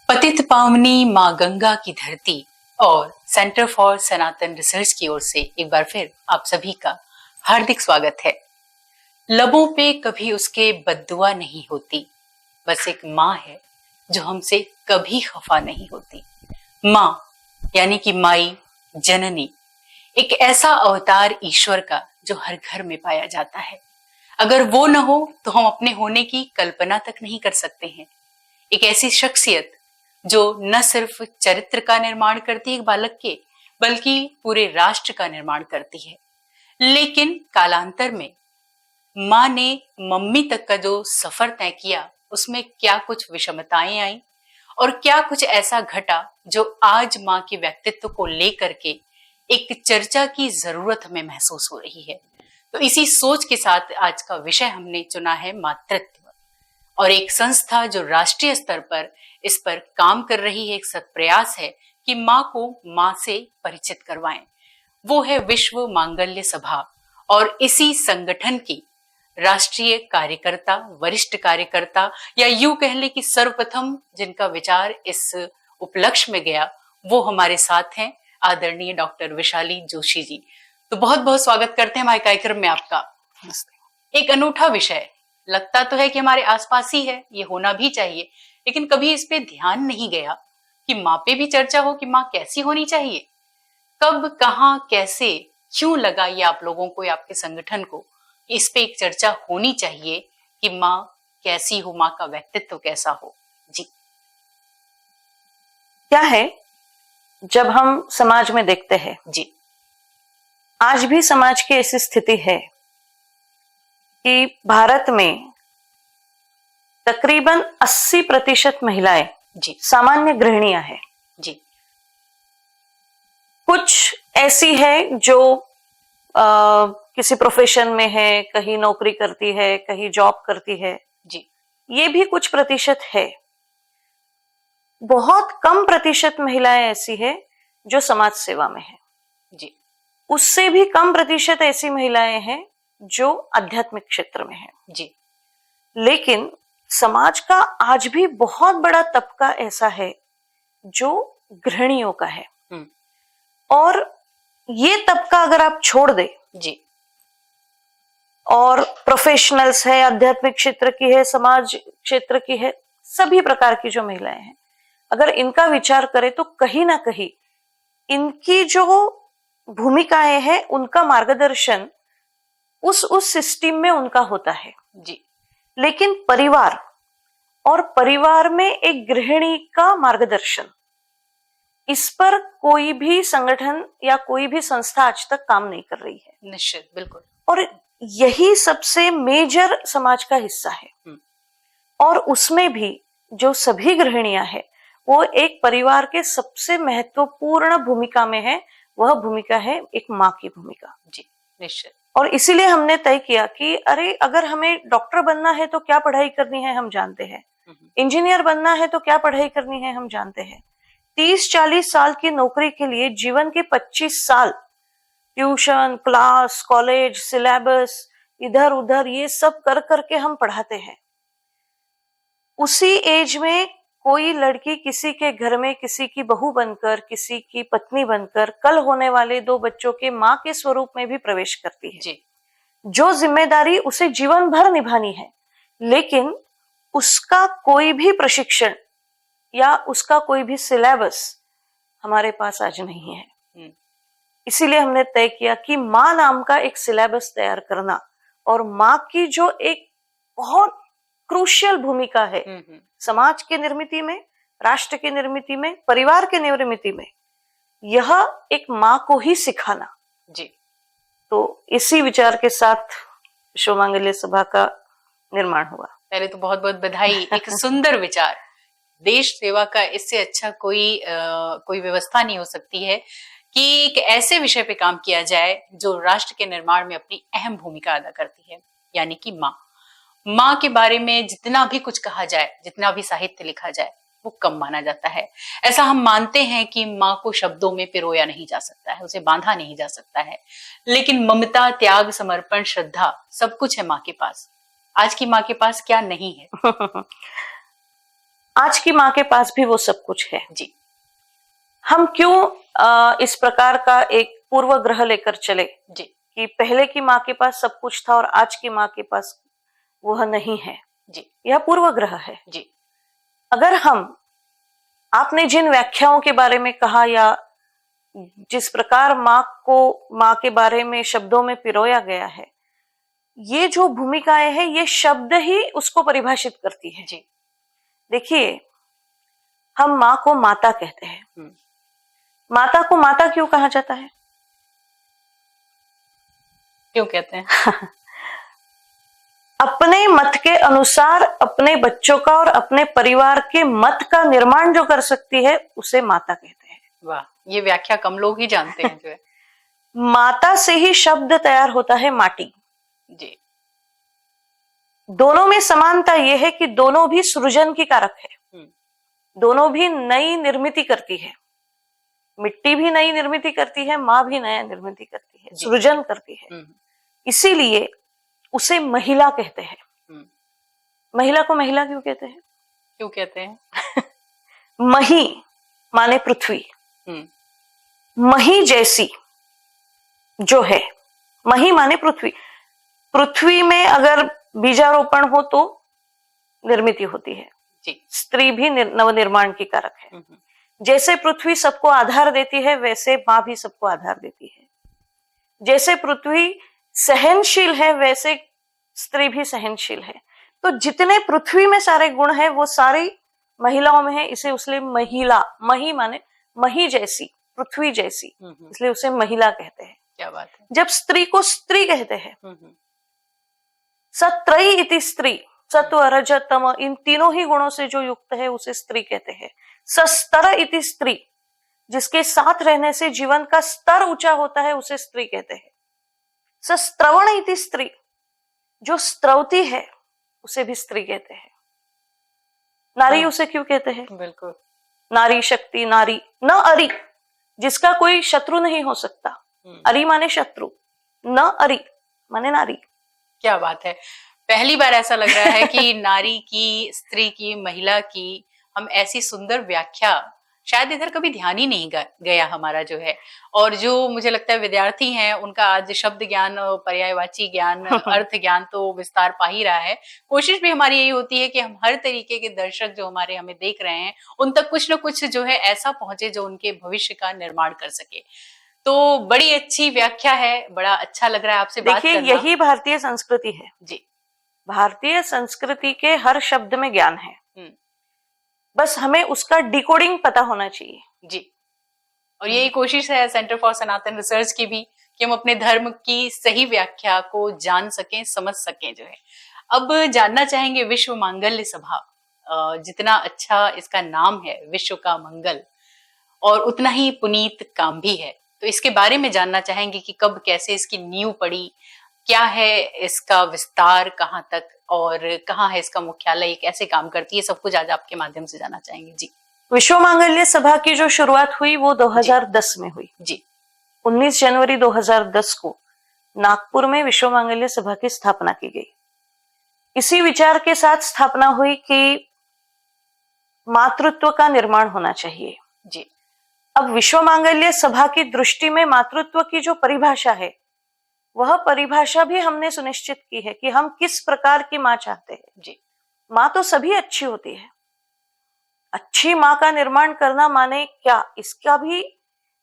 पतित पावनी माँ गंगा की धरती और सेंटर फॉर सनातन रिसर्च की ओर से एक बार फिर आप सभी का हार्दिक स्वागत है। लबों पे कभी उसके बद्दुआ नहीं होती, बस एक माँ है जो हमसे कभी खफा नहीं होती। माँ यानी कि माई, जननी, एक ऐसा अवतार ईश्वर का जो हर घर में पाया जाता है। अगर वो न हो तो हम अपने होने की कल्पना तक नहीं कर सकते हैं। एक ऐसी शख्सियत जो न सिर्फ चरित्र का निर्माण करती है एक बालक के, बल्कि पूरे राष्ट्र का निर्माण करती है। लेकिन कालांतर में माँ ने मम्मी तक का जो सफर तय किया, उसमें क्या कुछ विषमताएं आई और क्या कुछ ऐसा घटा जो आज माँ के व्यक्तित्व को लेकर के एक चर्चा की जरूरत हमें महसूस हो रही है। तो इसी सोच के साथ आज का विषय हमने चुना है मातृत्व, और एक संस्था जो राष्ट्रीय स्तर पर इस पर काम कर रही है, एक सत प्रयास है कि माँ को माँ से परिचित करवाएं। वो है विश्व मांगल्य सभा, और इसी संगठन की राष्ट्रीय कार्यकर्ता, वरिष्ठ कार्यकर्ता, या यूं कह ले कि सर्वप्रथम जिनका विचार इस उपलक्ष्य में गया, वो हमारे साथ हैं आदरणीय डॉक्टर विशाली जोशी जी। तो बहुत बहुत स्वागत करते हैं हमारे कार्यक्रम में आपका। एक अनूठा विषय लगता तो है कि हमारे आसपास ही है, ये होना भी चाहिए, लेकिन कभी इस पे ध्यान नहीं गया कि माँ पे भी चर्चा हो कि माँ कैसी होनी चाहिए। कब, कहाँ, कैसे, क्यों लगा ये आप लोगों को या आपके संगठन को इस पे एक चर्चा होनी चाहिए कि माँ कैसी हो, माँ का व्यक्तित्व कैसा हो? जी, क्या है, जब हम समाज में देखते हैं, जी, आज भी समाज की ऐसी स्थिति है कि भारत में तकरीबन 80% महिलाएं जी, सामान्य गृहिणियां हैं। जी, कुछ ऐसी है जो किसी प्रोफेशन में है, कहीं नौकरी करती है, कहीं जॉब करती है, जी, ये भी कुछ प्रतिशत है। बहुत कम प्रतिशत महिलाएं ऐसी है जो समाज सेवा में है। जी, उससे भी कम प्रतिशत ऐसी महिलाएं हैं जो आध्यात्मिक क्षेत्र में है। जी, लेकिन समाज का आज भी बहुत बड़ा तबका ऐसा है जो गृहिणियों का है। और ये तबका अगर आप छोड़ दे, जी, और प्रोफेशनल्स है, आध्यात्मिक क्षेत्र की है, समाज क्षेत्र की है, सभी प्रकार की जो महिलाएं हैं, अगर इनका विचार करें तो कहीं ना कहीं इनकी जो भूमिकाएं हैं, उनका मार्गदर्शन उस सिस्टम में उनका होता है। जी, लेकिन परिवार और परिवार में एक गृहिणी का मार्गदर्शन, इस पर कोई भी संगठन या कोई भी संस्था आज तक काम नहीं कर रही है। निश्चित, बिल्कुल। और यही सबसे मेजर समाज का हिस्सा है। और उसमें भी जो सभी गृहिणियां हैं, वो एक परिवार के सबसे महत्वपूर्ण भूमिका में है। वह भूमिका है एक माँ की भूमिका। जी, निश्चित। और इसीलिए हमने तय किया कि अरे, अगर हमें डॉक्टर बनना है तो क्या पढ़ाई करनी है, हम जानते हैं। इंजीनियर बनना है तो क्या पढ़ाई करनी है, हम जानते हैं। 30-40 साल की नौकरी के लिए जीवन के 25 साल ट्यूशन, क्लास, कॉलेज, सिलेबस, इधर उधर ये सब कर करके हम पढ़ाते हैं। उसी एज में कोई लड़की किसी के घर में किसी की बहू बनकर, किसी की पत्नी बनकर, कल होने वाले 2 बच्चों के माँ के स्वरूप में भी प्रवेश करती है। जी, जो जिम्मेदारी उसे जीवन भर निभानी है, लेकिन उसका कोई भी प्रशिक्षण या उसका कोई भी सिलेबस हमारे पास आज नहीं है। इसीलिए हमने तय किया कि माँ नाम का एक सिलेबस तैयार करना, और माँ की जो एक बहुत क्रूशियल भूमिका है समाज की निर्मिति में, राष्ट्र की निर्मिति में, परिवार की निर्मिति में, यह एक माँ को ही सिखाना। जी, तो इसी विचार के साथ विश्व मांगल्य सभा का निर्माण हुआ। पहले तो बहुत बहुत बधाई। एक सुंदर विचार, देश सेवा का इससे अच्छा कोई व्यवस्था नहीं हो सकती है कि एक ऐसे विषय पे काम किया जाए जो राष्ट्र के निर्माण में अपनी अहम भूमिका अदा करती है, यानी कि माँ। माँ के बारे में जितना भी कुछ कहा जाए, जितना भी साहित्य लिखा जाए, वो कम माना जाता है। ऐसा हम मानते हैं कि माँ को शब्दों में पिरोया नहीं जा सकता है, उसे बांधा नहीं जा सकता है, लेकिन ममता, त्याग, समर्पण, श्रद्धा, सब कुछ है माँ के पास। आज की माँ के पास क्या नहीं है? आज की माँ के पास भी वो सब कुछ है जी। हम क्यों इस प्रकार का एक पूर्वग्रह लेकर चले जी। कि पहले की माँ के पास सब कुछ था और आज की माँ के पास वह नहीं है? जी। यह पूर्वग्रह है। जी। अगर हम आपने जिन व्याख्याओं के बारे में कहा या जिस प्रकार माँ के बारे में शब्दों में पिरोया गया है, ये जो भूमिकाएं हैं ये शब्द ही उसको परिभाषित करती है। जी। देखिए, हम माँ को माता कहते हैं। माता को माता क्यों कहा जाता है? क्यों कहते हैं? अपने मत के अनुसार अपने बच्चों का और अपने परिवार के मत का निर्माण जो कर सकती है उसे माता कहते हैं। वाह, ये व्याख्या कम लोग ही जानते हैं जो है। माता से ही शब्द तैयार होता है माटी। जी। दोनों में समानता यह है कि दोनों भी सृजन की कारक है, दोनों भी नई निर्मिति करती है। मिट्टी भी नई निर्मिति करती है, माँ भी नया निर्मिति करती है, सृजन करती है। इसीलिए उसे महिला कहते हैं। महिला को महिला क्यों कहते हैं? क्यों कहते हैं? मही माने पृथ्वी, मही जैसी जो है, मही माने पृथ्वी। पृथ्वी में अगर बीजारोपण हो तो निर्मिति होती है। जी। स्त्री भी नवनिर्माण की कारक है। जैसे पृथ्वी सबको आधार देती है वैसे माँ भी सबको आधार देती है। जैसे पृथ्वी सहनशील है वैसे स्त्री भी सहनशील है। तो जितने पृथ्वी में सारे गुण हैं वो सारी महिलाओं में है। इसे उसलिए महिला, मही माने मही जैसी, पृथ्वी जैसी, इसलिए उसे महिला कहते हैं। क्या बात है। जब स्त्री को स्त्री कहते हैं, सत्रयी इति स्त्री, सत्व रज तम, इन तीनों ही गुणों से जो युक्त है उसे स्त्री कहते हैं। सस्तर इति स्त्री, जिसके साथ रहने से जीवन का स्तर ऊंचा होता है उसे स्त्री कहते हैं। सस्त्रवण इति स्त्री, जो स्त्रवती है उसे भी स्त्री कहते हैं। नारी उसे क्यों कहते हैं? बिल्कुल, नारी शक्ति, नारी न अरि, जिसका कोई शत्रु नहीं हो सकता। अरि माने शत्रु, न अरि माने नारी। क्या बात है। पहली बार ऐसा लग रहा है कि नारी की, स्त्री की, महिला की हम ऐसी सुंदर व्याख्या शायद इधर कभी ध्यान ही नहीं गया हमारा जो है। और जो मुझे लगता है विद्यार्थी हैं उनका आज शब्द ज्ञान, पर्यायवाची ज्ञान, अर्थ ज्ञान तो विस्तार पा ही रहा है। कोशिश भी हमारी यही होती है कि हम हर तरीके के दर्शक जो हमारे हमें देख रहे हैं उन तक कुछ न कुछ जो है ऐसा पहुंचे जो उनके भविष्य का निर्माण कर सके। तो बड़ी अच्छी व्याख्या है, बड़ा अच्छा लग रहा है आपसे बात करना। देखिए, यही भारतीय संस्कृति है। जी। भारतीय संस्कृति के हर शब्द में ज्ञान है, बस हमें उसका डिकोडिंग पता होना चाहिए। जी। और यही कोशिश है सेंटर फॉर सनातन रिसर्च की भी, कि हम अपने धर्म की सही व्याख्या को जान सकें, समझ सकें जो है। अब जानना चाहेंगे विश्व मांगल्य सभा, जितना अच्छा इसका नाम है, विश्व का मंगल, और उतना ही पुनीत काम भी है। तो इसके बारे में जानना चाहेंगे कि कब कैसे इसकी नींव पड़ी, क्या है इसका विस्तार, कहाँ तक, और कहाँ है इसका मुख्यालय, कैसे काम करती है, सब कुछ आज आपके माध्यम से जानना चाहेंगे। जी। विश्व मांगल्य सभा की जो शुरुआत हुई वो 2010 में हुई। जी। 19 जनवरी 2010 को नागपुर में विश्व मांगल्य सभा की स्थापना की गई। इसी विचार के साथ स्थापना हुई कि मातृत्व का निर्माण होना चाहिए। जी। अब विश्व मांगल्य सभा की दृष्टि में मातृत्व की जो परिभाषा है वह परिभाषा भी हमने सुनिश्चित की है कि हम किस प्रकार की माँ चाहते हैं। जी। माँ तो सभी अच्छी होती है, अच्छी माँ का निर्माण करना माने क्या, इसका भी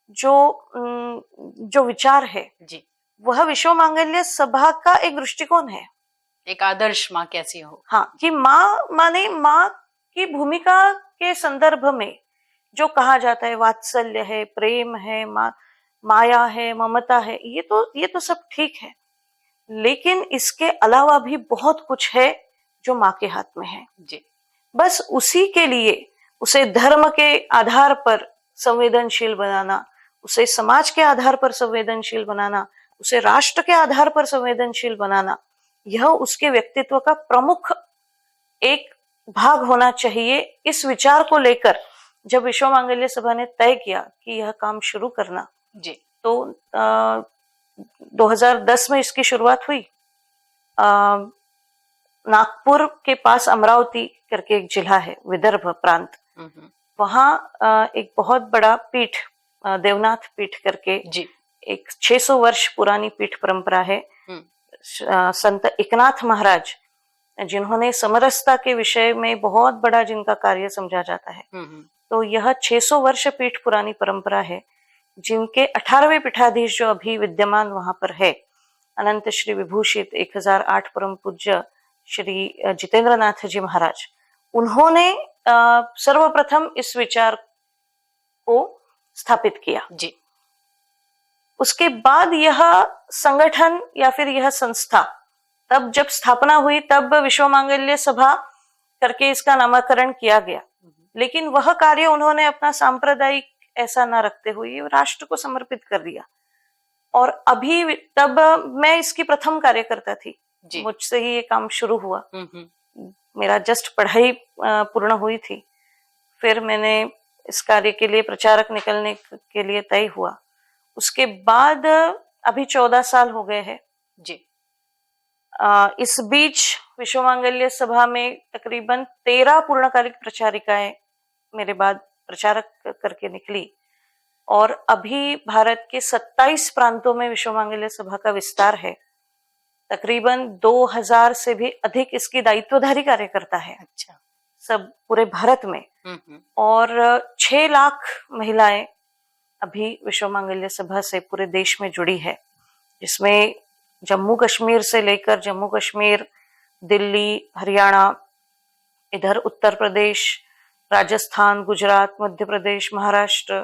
जो विचार है जी, वह विश्व मांगल्य सभा का एक दृष्टिकोण है। एक आदर्श माँ कैसी हो। हाँ, कि माँ माने माँ की भूमिका के संदर्भ में जो कहा जाता है, वात्सल्य है, प्रेम है, माया है, ममता है, ये तो सब ठीक है, लेकिन इसके अलावा भी बहुत कुछ है जो माँ के हाथ में है। जी। बस उसी के लिए उसे धर्म के आधार पर संवेदनशील बनाना, उसे समाज के आधार पर संवेदनशील बनाना, उसे राष्ट्र के आधार पर संवेदनशील बनाना, यह उसके व्यक्तित्व का प्रमुख एक भाग होना चाहिए। इस विचार को लेकर जब विश्व मांगल्य सभा ने तय किया कि यह काम शुरू करना, जी, तो 2010 में इसकी शुरुआत हुई। नागपुर के पास, अमरावती के करके एक जिला है, विदर्भ प्रांत, हम्म, वहाँ एक बहुत बड़ा पीठ, देवनाथ पीठ करके जी। एक 600 वर्ष पुरानी पीठ परंपरा है। हम्म, संत एकनाथ महाराज, जिन्होंने समरसता के विषय में बहुत बड़ा जिनका कार्य समझा जाता है, हम्म, तो यह 600 वर्ष पीठ पुरानी परंपरा है, जिनके 18वें पीठाधीश जो अभी विद्यमान वहां पर है, अनंत श्री विभूषित 1008 परम पूज्य श्री जितेंद्र नाथ जी महाराज, उन्होंने सर्वप्रथम इस विचार को स्थापित किया। जी। उसके बाद यह संगठन या फिर यह संस्था तब जब स्थापना हुई, तब विश्व मांगल्य सभा करके इसका नामकरण किया गया, लेकिन वह कार्य उन्होंने अपना सांप्रदायिक ऐसा न रखते हुए राष्ट्र को समर्पित कर दिया। और अभी तब मैं इसकी प्रथम कार्यकर्ता थी, मुझसे ही ये काम शुरू हुआ। मेरा जस्ट पढ़ाई पूर्ण हुई थी, फिर मैंने इस कार्य के लिए प्रचारक निकलने के लिए तय हुआ। उसके बाद अभी 14 साल हो गए हैं जी। इस बीच विश्व मांगल्य सभा में तकरीबन 13 पूर्णकालिक प्रचारिकाएं मेरे बाद प्रचारक करके निकली, और अभी भारत के 27 प्रांतों में विश्व मांगल्य सभा का विस्तार है। तकरीबन 2000 से भी अधिक इसकी दायित्वधारी कार्यकर्ता है। अच्छा। सब पूरे भारत में। और 6 लाख महिलाएं अभी विश्व मांगल्य सभा से पूरे देश में जुड़ी है, जिसमें जम्मू कश्मीर से लेकर जम्मू कश्मीर, दिल्ली, हरियाणा, इधर उत्तर प्रदेश, राजस्थान, गुजरात, मध्य प्रदेश, महाराष्ट्र,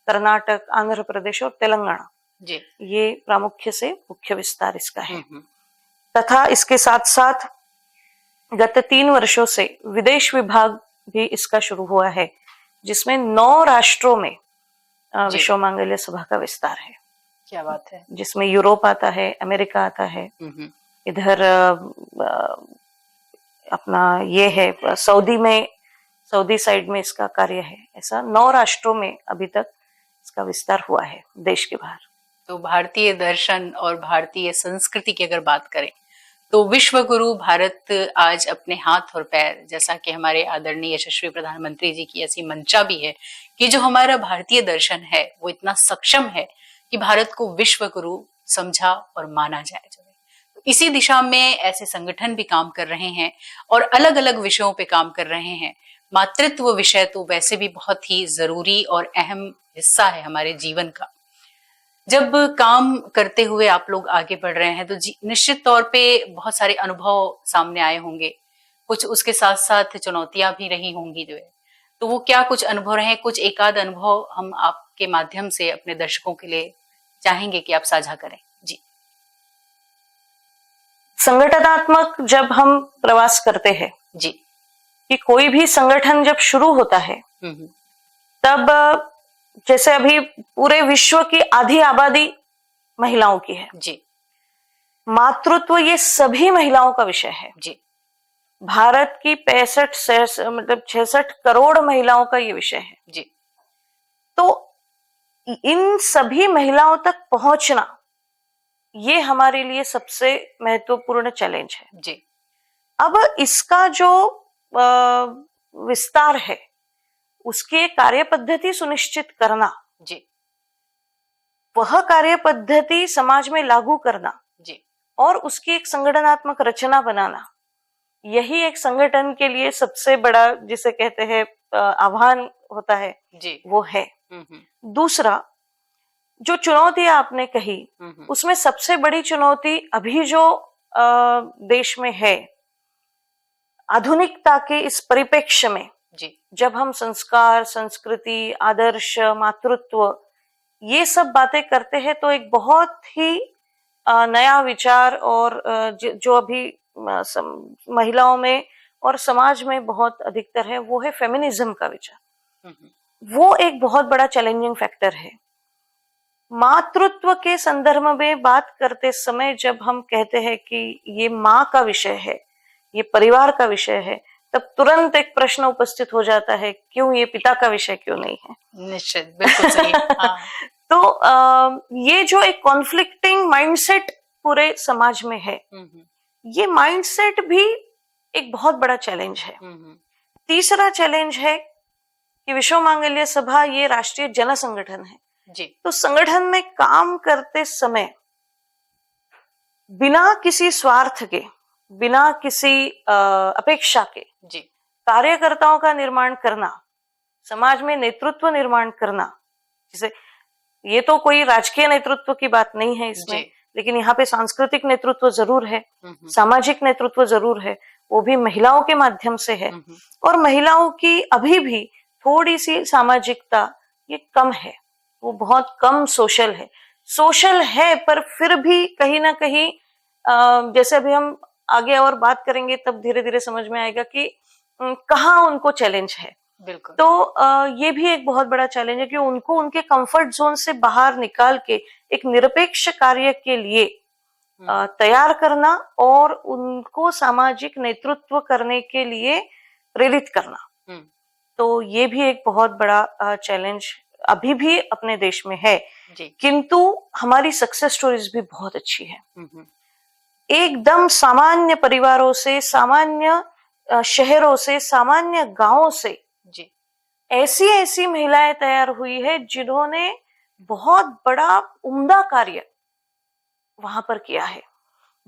कर्नाटक, आंध्र प्रदेश और तेलंगाना जी, ये प्रामुख्य से मुख्य विस्तार इसका है। तथा इसके साथ साथ गत 3 वर्षों से विदेश विभाग भी इसका शुरू हुआ है, जिसमें 9 राष्ट्रों में विश्व मांगल्य सभा का विस्तार है। क्या बात है। जिसमें यूरोप आता है, अमेरिका आता है, इधर अपना ये है सऊदी साइड में इसका कार्य है। ऐसा 9 राष्ट्रों में अभी तक इसका विस्तार हुआ है देश के बाहर। तो भारतीय दर्शन और भारतीय संस्कृति की अगर बात करें तो विश्व गुरु भारत आज अपने हाथ और पैर, जैसा कि हमारे आदरणीय यशस्वी प्रधानमंत्री जी की ऐसी मंशा भी है कि जो हमारा भारतीय दर्शन है वो इतना सक्षम है कि भारत को विश्व गुरु समझा और माना जाए। तो इसी दिशा में ऐसे संगठन भी काम कर रहे हैं और अलग अलग विषयों पे काम कर रहे हैं। मातृत्व विषय तो वैसे भी बहुत ही जरूरी और अहम हिस्सा है हमारे जीवन का। जब काम करते हुए आप लोग आगे बढ़ रहे हैं तो निश्चित तौर पे बहुत सारे अनुभव सामने आए होंगे, कुछ उसके साथ साथ चुनौतियां भी रही होंगी जो है, तो वो क्या कुछ अनुभव रहे, कुछ एक आध अनुभव हम आपके माध्यम से अपने दर्शकों के लिए चाहेंगे कि आप साझा करें। जी। संगठनात्मक जब हम प्रवास करते हैं जी, कि कोई भी संगठन जब शुरू होता है तब जैसे अभी पूरे विश्व की आधी आबादी महिलाओं की है जी, मातृत्व ये सभी महिलाओं का विषय है जी, भारत की 66 करोड़ महिलाओं का ये विषय है जी। तो इन सभी महिलाओं तक पहुंचना ये हमारे लिए सबसे महत्वपूर्ण चैलेंज है जी। अब इसका जो विस्तार है उसकी कार्य पद्धति सुनिश्चित करना जी, वह कार्य पद्धति समाज में लागू करना जी, और उसकी एक संगठनात्मक रचना बनाना, यही एक संगठन के लिए सबसे बड़ा जिसे कहते हैं आह्वान होता है जी, वो है। दूसरा जो चुनौती आपने कही उसमें सबसे बड़ी चुनौती अभी जो देश में है आधुनिकता के इस परिप्रेक्ष्य में जी, जब हम संस्कार, संस्कृति, आदर्श, मातृत्व ये सब बातें करते हैं तो एक बहुत ही नया विचार और जो अभी महिलाओं में और समाज में बहुत अधिकतर है वो है फेमिनिज्म का विचार। वो एक बहुत बड़ा चैलेंजिंग फैक्टर है। मातृत्व के संदर्भ में बात करते समय जब हम कहते हैं कि ये माँ का विषय है, ये परिवार का विषय है, तब तुरंत एक प्रश्न उपस्थित हो जाता है क्यों ये पिता का विषय क्यों नहीं है। निश्चित, बिल्कुल सही। हाँ। तो ये जो एक कॉन्फ्लिक्टिंग माइंडसेट पूरे समाज में है, ये माइंडसेट भी एक बहुत बड़ा चैलेंज है। तीसरा चैलेंज है कि विश्व मांगल्य सभा ये राष्ट्रीय जन संगठन है जी। तो संगठन में काम करते समय बिना किसी स्वार्थ के, बिना किसी अपेक्षा के जी। कार्यकर्ताओं का निर्माण करना, समाज में नेतृत्व निर्माण करना, जैसे ये तो कोई राजकीय नेतृत्व की बात नहीं है इसमें, लेकिन यहाँ पे सांस्कृतिक नेतृत्व जरूर है, सामाजिक नेतृत्व जरूर है, वो भी महिलाओं के माध्यम से है। और महिलाओं की अभी भी थोड़ी सी सामाजिकता ये कम है, वो बहुत कम सोशल है पर फिर भी कहीं ना कहीं जैसे अभी हम आगे और बात करेंगे तब धीरे धीरे समझ में आएगा कि कहाँ उनको चैलेंज है। बिल्कुल। तो ये भी एक बहुत बड़ा चैलेंज है कि उनको उनके कंफर्ट जोन से बाहर निकाल के एक निरपेक्ष कार्य के लिए तैयार करना और उनको सामाजिक नेतृत्व करने के लिए प्रेरित करना। तो ये भी एक बहुत बड़ा चैलेंज अभी भी अपने देश में है जी। किंतु हमारी सक्सेस स्टोरीज भी बहुत अच्छी है। एकदम सामान्य परिवारों से, सामान्य शहरों से, सामान्य गांवों से जी ऐसी महिलाएं तैयार हुई है जिन्होंने बहुत बड़ा उम्दा कार्य वहां पर किया है,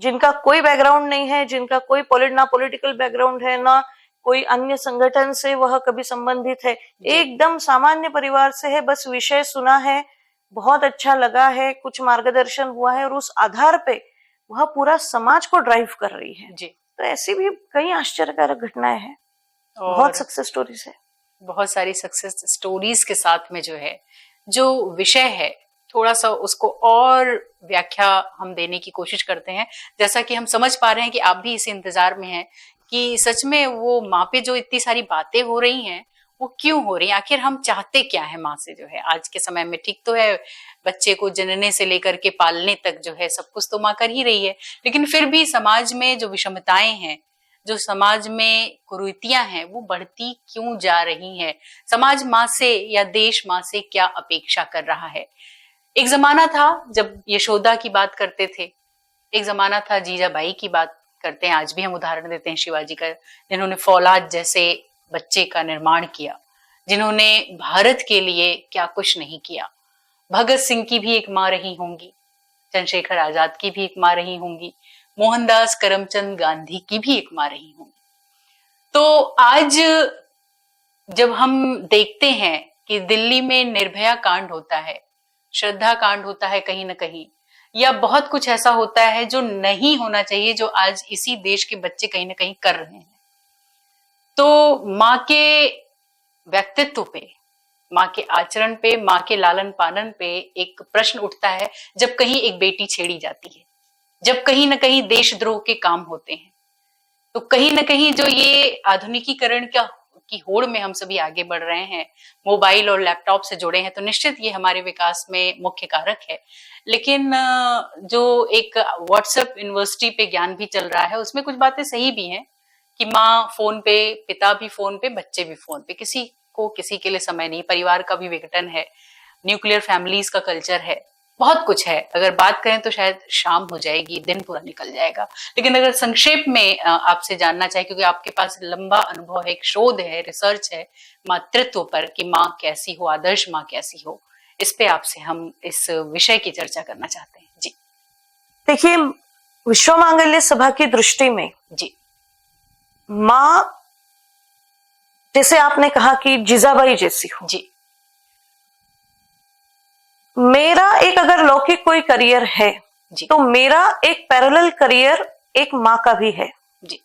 जिनका कोई बैकग्राउंड नहीं है, जिनका कोई ना पॉलिटिकल बैकग्राउंड है, ना कोई अन्य संगठन से वह कभी संबंधित है, एकदम सामान्य परिवार से है, बस विषय सुना है, बहुत अच्छा लगा है, कुछ मार्गदर्शन हुआ है और उस आधार पे वह पूरा समाज को ड्राइव कर रही है जी। तो ऐसी भी कई आश्चर्यकारक घटनाएं हैं, बहुत सक्सेस स्टोरीज है। बहुत सारी सक्सेस स्टोरीज के साथ में जो है, जो विषय है, थोड़ा सा उसको और व्याख्या हम देने की कोशिश करते हैं। जैसा कि हम समझ पा रहे हैं कि आप भी इस इंतजार में हैं कि सच में वो माँ पे जो इतनी सारी बातें हो रही हैं वो क्यों हो रही है, आखिर हम चाहते क्या है माँ से जो है आज के समय में। ठीक तो है, बच्चे को जनने से लेकर के पालने तक जो है सब कुछ तो माँ कर ही रही है, लेकिन फिर भी समाज में जो विषमताएं हैं, जो समाज में कुरीतियां हैं, वो बढ़ती क्यों जा रही हैं? समाज माँ से या देश माँ से क्या अपेक्षा कर रहा है? एक जमाना था जब यशोदा की बात करते थे, एक जमाना था जीजाबाई की बात करते हैं, आज भी हम उदाहरण देते हैं शिवाजी का, जिन्होंने फौलाद जैसे बच्चे का निर्माण किया, जिन्होंने भारत के लिए क्या कुछ नहीं किया। भगत सिंह की भी एक माँ रही होंगी, चंद्रशेखर आजाद की भी एक माँ रही होंगी, मोहनदास करमचंद गांधी की भी एक माँ रही होंगी। तो आज जब हम देखते हैं कि दिल्ली में निर्भया कांड होता है, श्रद्धा कांड होता है कहीं ना कहीं, या बहुत कुछ ऐसा होता है जो नहीं होना चाहिए, जो आज इसी देश के बच्चे कहीं ना कहीं कर रहे हैं, तो माँ के व्यक्तित्व पे, माँ के आचरण पे, माँ के लालन पालन पे एक प्रश्न उठता है जब कहीं एक बेटी छेड़ी जाती है, जब कहीं ना कहीं देशद्रोह के काम होते हैं। तो कहीं ना कहीं जो ये आधुनिकीकरण की होड़ में हम सभी आगे बढ़ रहे हैं, मोबाइल और लैपटॉप से जुड़े हैं, तो निश्चित ये हमारे विकास में मुख्य कारक है। लेकिन जो एक व्हाट्सएप यूनिवर्सिटी पे ज्ञान भी चल रहा है, उसमें कुछ बातें सही भी हैं कि माँ फोन पे, पिता भी फोन पे, बच्चे भी फोन पे, किसी को किसी के लिए समय नहीं, परिवार का भी विघटन है, न्यूक्लियर फैमिलीज का कल्चर है, बहुत कुछ है। अगर बात करें तो शायद शाम हो जाएगी, दिन पूरा निकल जाएगा, लेकिन अगर संक्षेप में आपसे जानना चाहिए, क्योंकि आपके पास लंबा अनुभव है, एक शोध है, रिसर्च है मातृत्व पर कि माँ कैसी हो, आदर्श माँ कैसी हो, इस पे आपसे हम इस विषय की चर्चा करना चाहते हैं जी। देखिए, विश्व मांगल्य सभा की दृष्टि में जी, माँ जैसे आपने कहा कि जीजाबाई जैसी हो जी, मेरा एक अगर लौकिक कोई करियर है तो मेरा एक पैरेलल करियर एक माँ का भी है जी।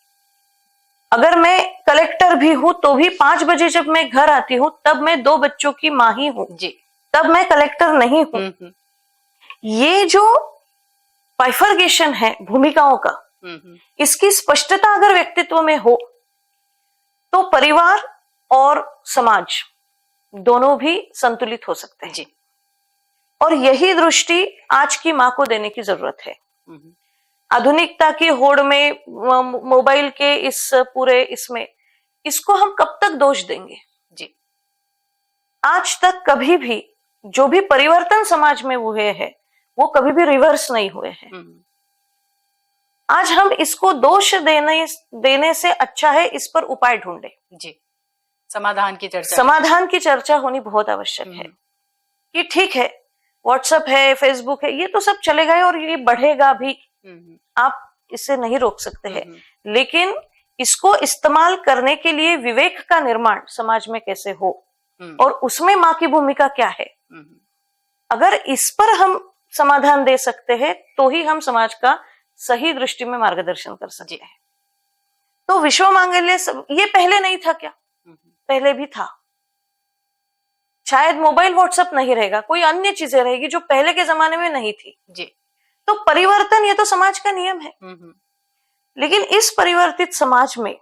अगर मैं कलेक्टर भी हूं तो भी 5 बजे जब मैं घर आती हूं तब मैं 2 बच्चों की माँ ही हूं जी, तब मैं कलेक्टर नहीं हूं। ये जो बाइफर्गेशन है भूमिकाओं का, इसकी स्पष्टता अगर व्यक्तित्व में हो तो परिवार और समाज दोनों भी संतुलित हो सकते हैं जी। और यही दृष्टि आज की माँ को देने की जरूरत है। आधुनिकता की होड़ में, मोबाइल के इस पूरे इसमें, इसको हम कब तक दोष देंगे जी। आज तक कभी भी जो भी परिवर्तन समाज में हुए हैं वो कभी भी रिवर्स नहीं हुए हैं। आज हम इसको दोष देने से अच्छा है इस पर उपाय ढूंढे जी। समाधान की चर्चा होनी बहुत आवश्यक है कि ठीक है, व्हाट्सएप है, फेसबुक है, ये तो सब चलेगा और ये बढ़ेगा भी, आप इससे नहीं रोक सकते हैं, लेकिन इसको इस्तेमाल करने के लिए विवेक का निर्माण समाज में कैसे हो और उसमें माँ की भूमिका क्या है, अगर इस पर हम समाधान दे सकते हैं तो ही हम समाज का सही दृष्टि में मार्गदर्शन कर सकते हैं। तो विश्व मांगल्य ये पहले नहीं था क्या? पहले भी था। शायद मोबाइल व्हाट्सएप नहीं रहेगा, कोई अन्य चीजें रहेगी जो पहले के जमाने में नहीं थी जी। तो परिवर्तन ये तो समाज का नियम है, लेकिन इस परिवर्तित समाज में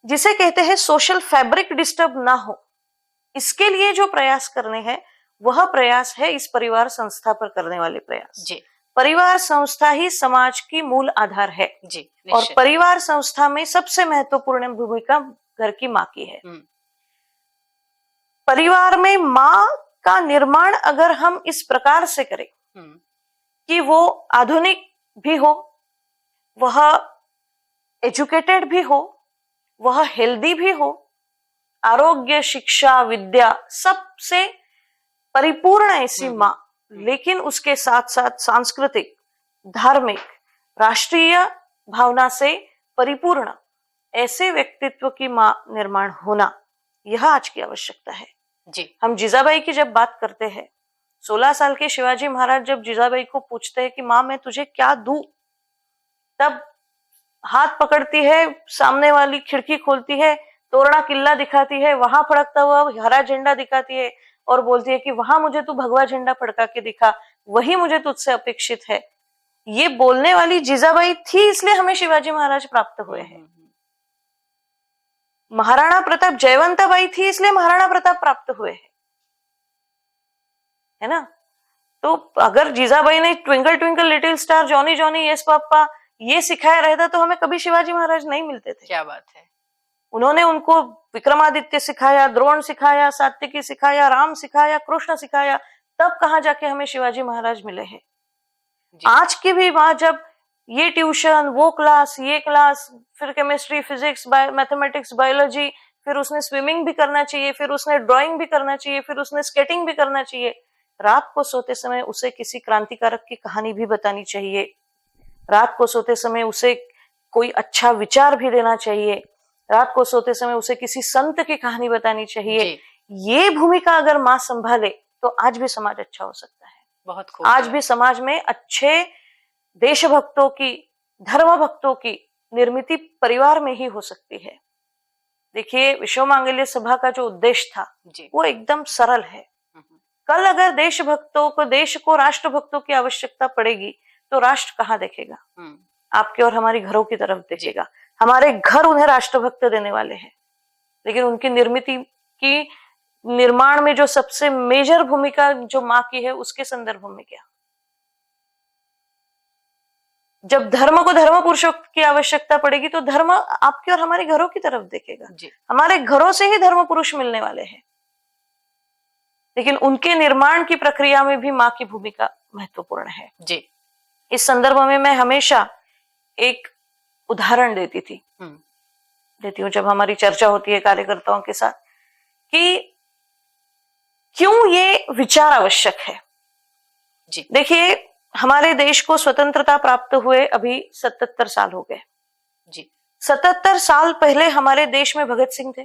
जिसे कहते हैं सोशल फैब्रिक डिस्टर्ब ना हो, इसके लिए जो प्रयास करने हैं वह प्रयास है इस परिवार संस्था पर करने वाले प्रयास जी। परिवार संस्था ही समाज की मूल आधार है जी, और परिवार संस्था में सबसे महत्वपूर्ण भूमिका घर की माँ की है। परिवार में माँ का निर्माण अगर हम इस प्रकार से करें कि वो आधुनिक भी हो, वह एजुकेटेड भी हो, वह हेल्दी भी हो, आरोग्य, शिक्षा, विद्या सबसे परिपूर्ण ऐसी माँ, लेकिन उसके साथ साथ सांस्कृतिक, धार्मिक, राष्ट्रीय भावना से परिपूर्ण ऐसे व्यक्तित्व की माँ निर्माण होना, यह आज की आवश्यकता है जी। हम जीजाबाई की जब बात करते हैं, 16 साल के शिवाजी महाराज जब जीजाबाई को पूछते हैं कि माँ मैं तुझे क्या दूं, तब हाथ पकड़ती है, सामने वाली खिड़की खोलती है, तोरणा किल्ला दिखाती है, वहां फड़कता हुआ हरा झंडा दिखाती है और बोलती है कि वहां मुझे तू भगवा झंडा फड़का के दिखा, वही मुझे तुझसे अपेक्षित है। ये बोलने वाली जीजाबाई थी, इसलिए हमें शिवाजी महाराज प्राप्त हुए हैं। महाराणा प्रताप, जयवंताबाई थी, इसलिए महाराणा प्रताप प्राप्त हुए हैं, है ना। तो अगर जीजाबाई ने twinkle twinkle little star, Johnny Johnny yes papa ये सिखाया रहता तो हमें कभी शिवाजी महाराज नहीं मिलते थे। क्या बात है। उन्होंने उनको विक्रमादित्य सिखाया, द्रोण सिखाया, सात्यकी सिखाया, राम सिखाया, कृष्ण सिखाया, तब कहां जाके हमें शिवाजी महाराज मिले हैं। आज की भी माँ जब ये ट्यूशन, वो क्लास, ये क्लास, फिर केमिस्ट्री, फिजिक्स, मैथमेटिक्स, बायोलॉजी, फिर उसने स्विमिंग भी करना चाहिए, फिर उसने ड्राइंग भी करना चाहिए, फिर उसने स्केटिंग भी करना चाहिए, रात को सोते समय उसे किसी क्रांतिकारक की कहानी भी बतानी चाहिए, रात को सोते समय उसे कोई अच्छा विचार भी देना चाहिए, रात को सोते समय उसे किसी संत की कहानी बतानी चाहिए। ये भूमिका अगर माँ संभाले तो आज भी समाज अच्छा हो सकता है। बहुत खूब। आज भी समाज में अच्छे देशभक्तों की, धर्म भक्तों की निर्मिति परिवार में ही हो सकती है। देखिए, विश्व मांगल्य सभा का जो उद्देश्य था वो एकदम सरल है। कल अगर देशभक्तों को, देश को राष्ट्रभक्तों की आवश्यकता पड़ेगी तो राष्ट्र कहाँ देखेगा? आपके और हमारी घरों की तरफ देखेगा। हमारे घर उन्हें राष्ट्रभक्त देने वाले हैं, लेकिन उनकी निर्मिति की निर्माण में जो सबसे मेजर भूमिका जो माँ की है, उसके संदर्भ में क्या? जब धर्म को धर्म पुरुषों की आवश्यकता पड़ेगी तो धर्म आपके और हमारे घरों की तरफ देखेगा। हमारे घरों से ही धर्म पुरुष मिलने वाले हैं, लेकिन उनके निर्माण की प्रक्रिया में भी माँ की भूमिका महत्वपूर्ण है जी। इस संदर्भ में मैं हमेशा एक उदाहरण देती हूँ जब हमारी चर्चा होती है कार्यकर्ताओं के साथ, कि क्यों ये विचार आवश्यक है जी। देखिए, हमारे देश को स्वतंत्रता प्राप्त हुए अभी 77 साल हो गए जी। 77 साल पहले हमारे देश में भगत सिंह थे,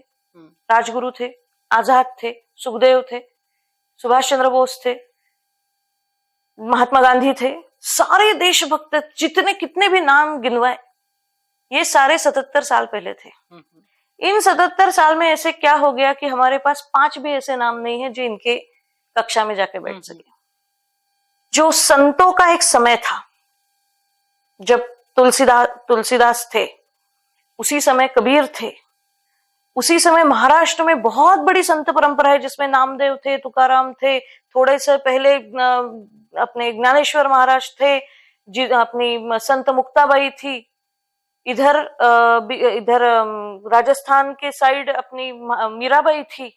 राजगुरु थे, आजाद थे, सुखदेव थे, सुभाष चंद्र बोस थे, महात्मा गांधी थे, सारे देशभक्त जितने कितने भी नाम गिनवाए, ये सारे 77 साल पहले थे। इन 77 साल में ऐसे क्या हो गया कि हमारे पास 5 भी ऐसे नाम नहीं है जो इनके कक्षा में जाके बैठ सके। जो संतों का एक समय था, जब तुलसीदास थे, उसी समय कबीर थे, उसी समय महाराष्ट्र में बहुत बड़ी संत परंपरा है जिसमें नामदेव थे, तुकाराम थे, थोड़े से पहले अपने ज्ञानेश्वर महाराज थे, अपनी संत मुक्ताबाई थी, इधर राजस्थान के साइड अपनी मीराबाई थी।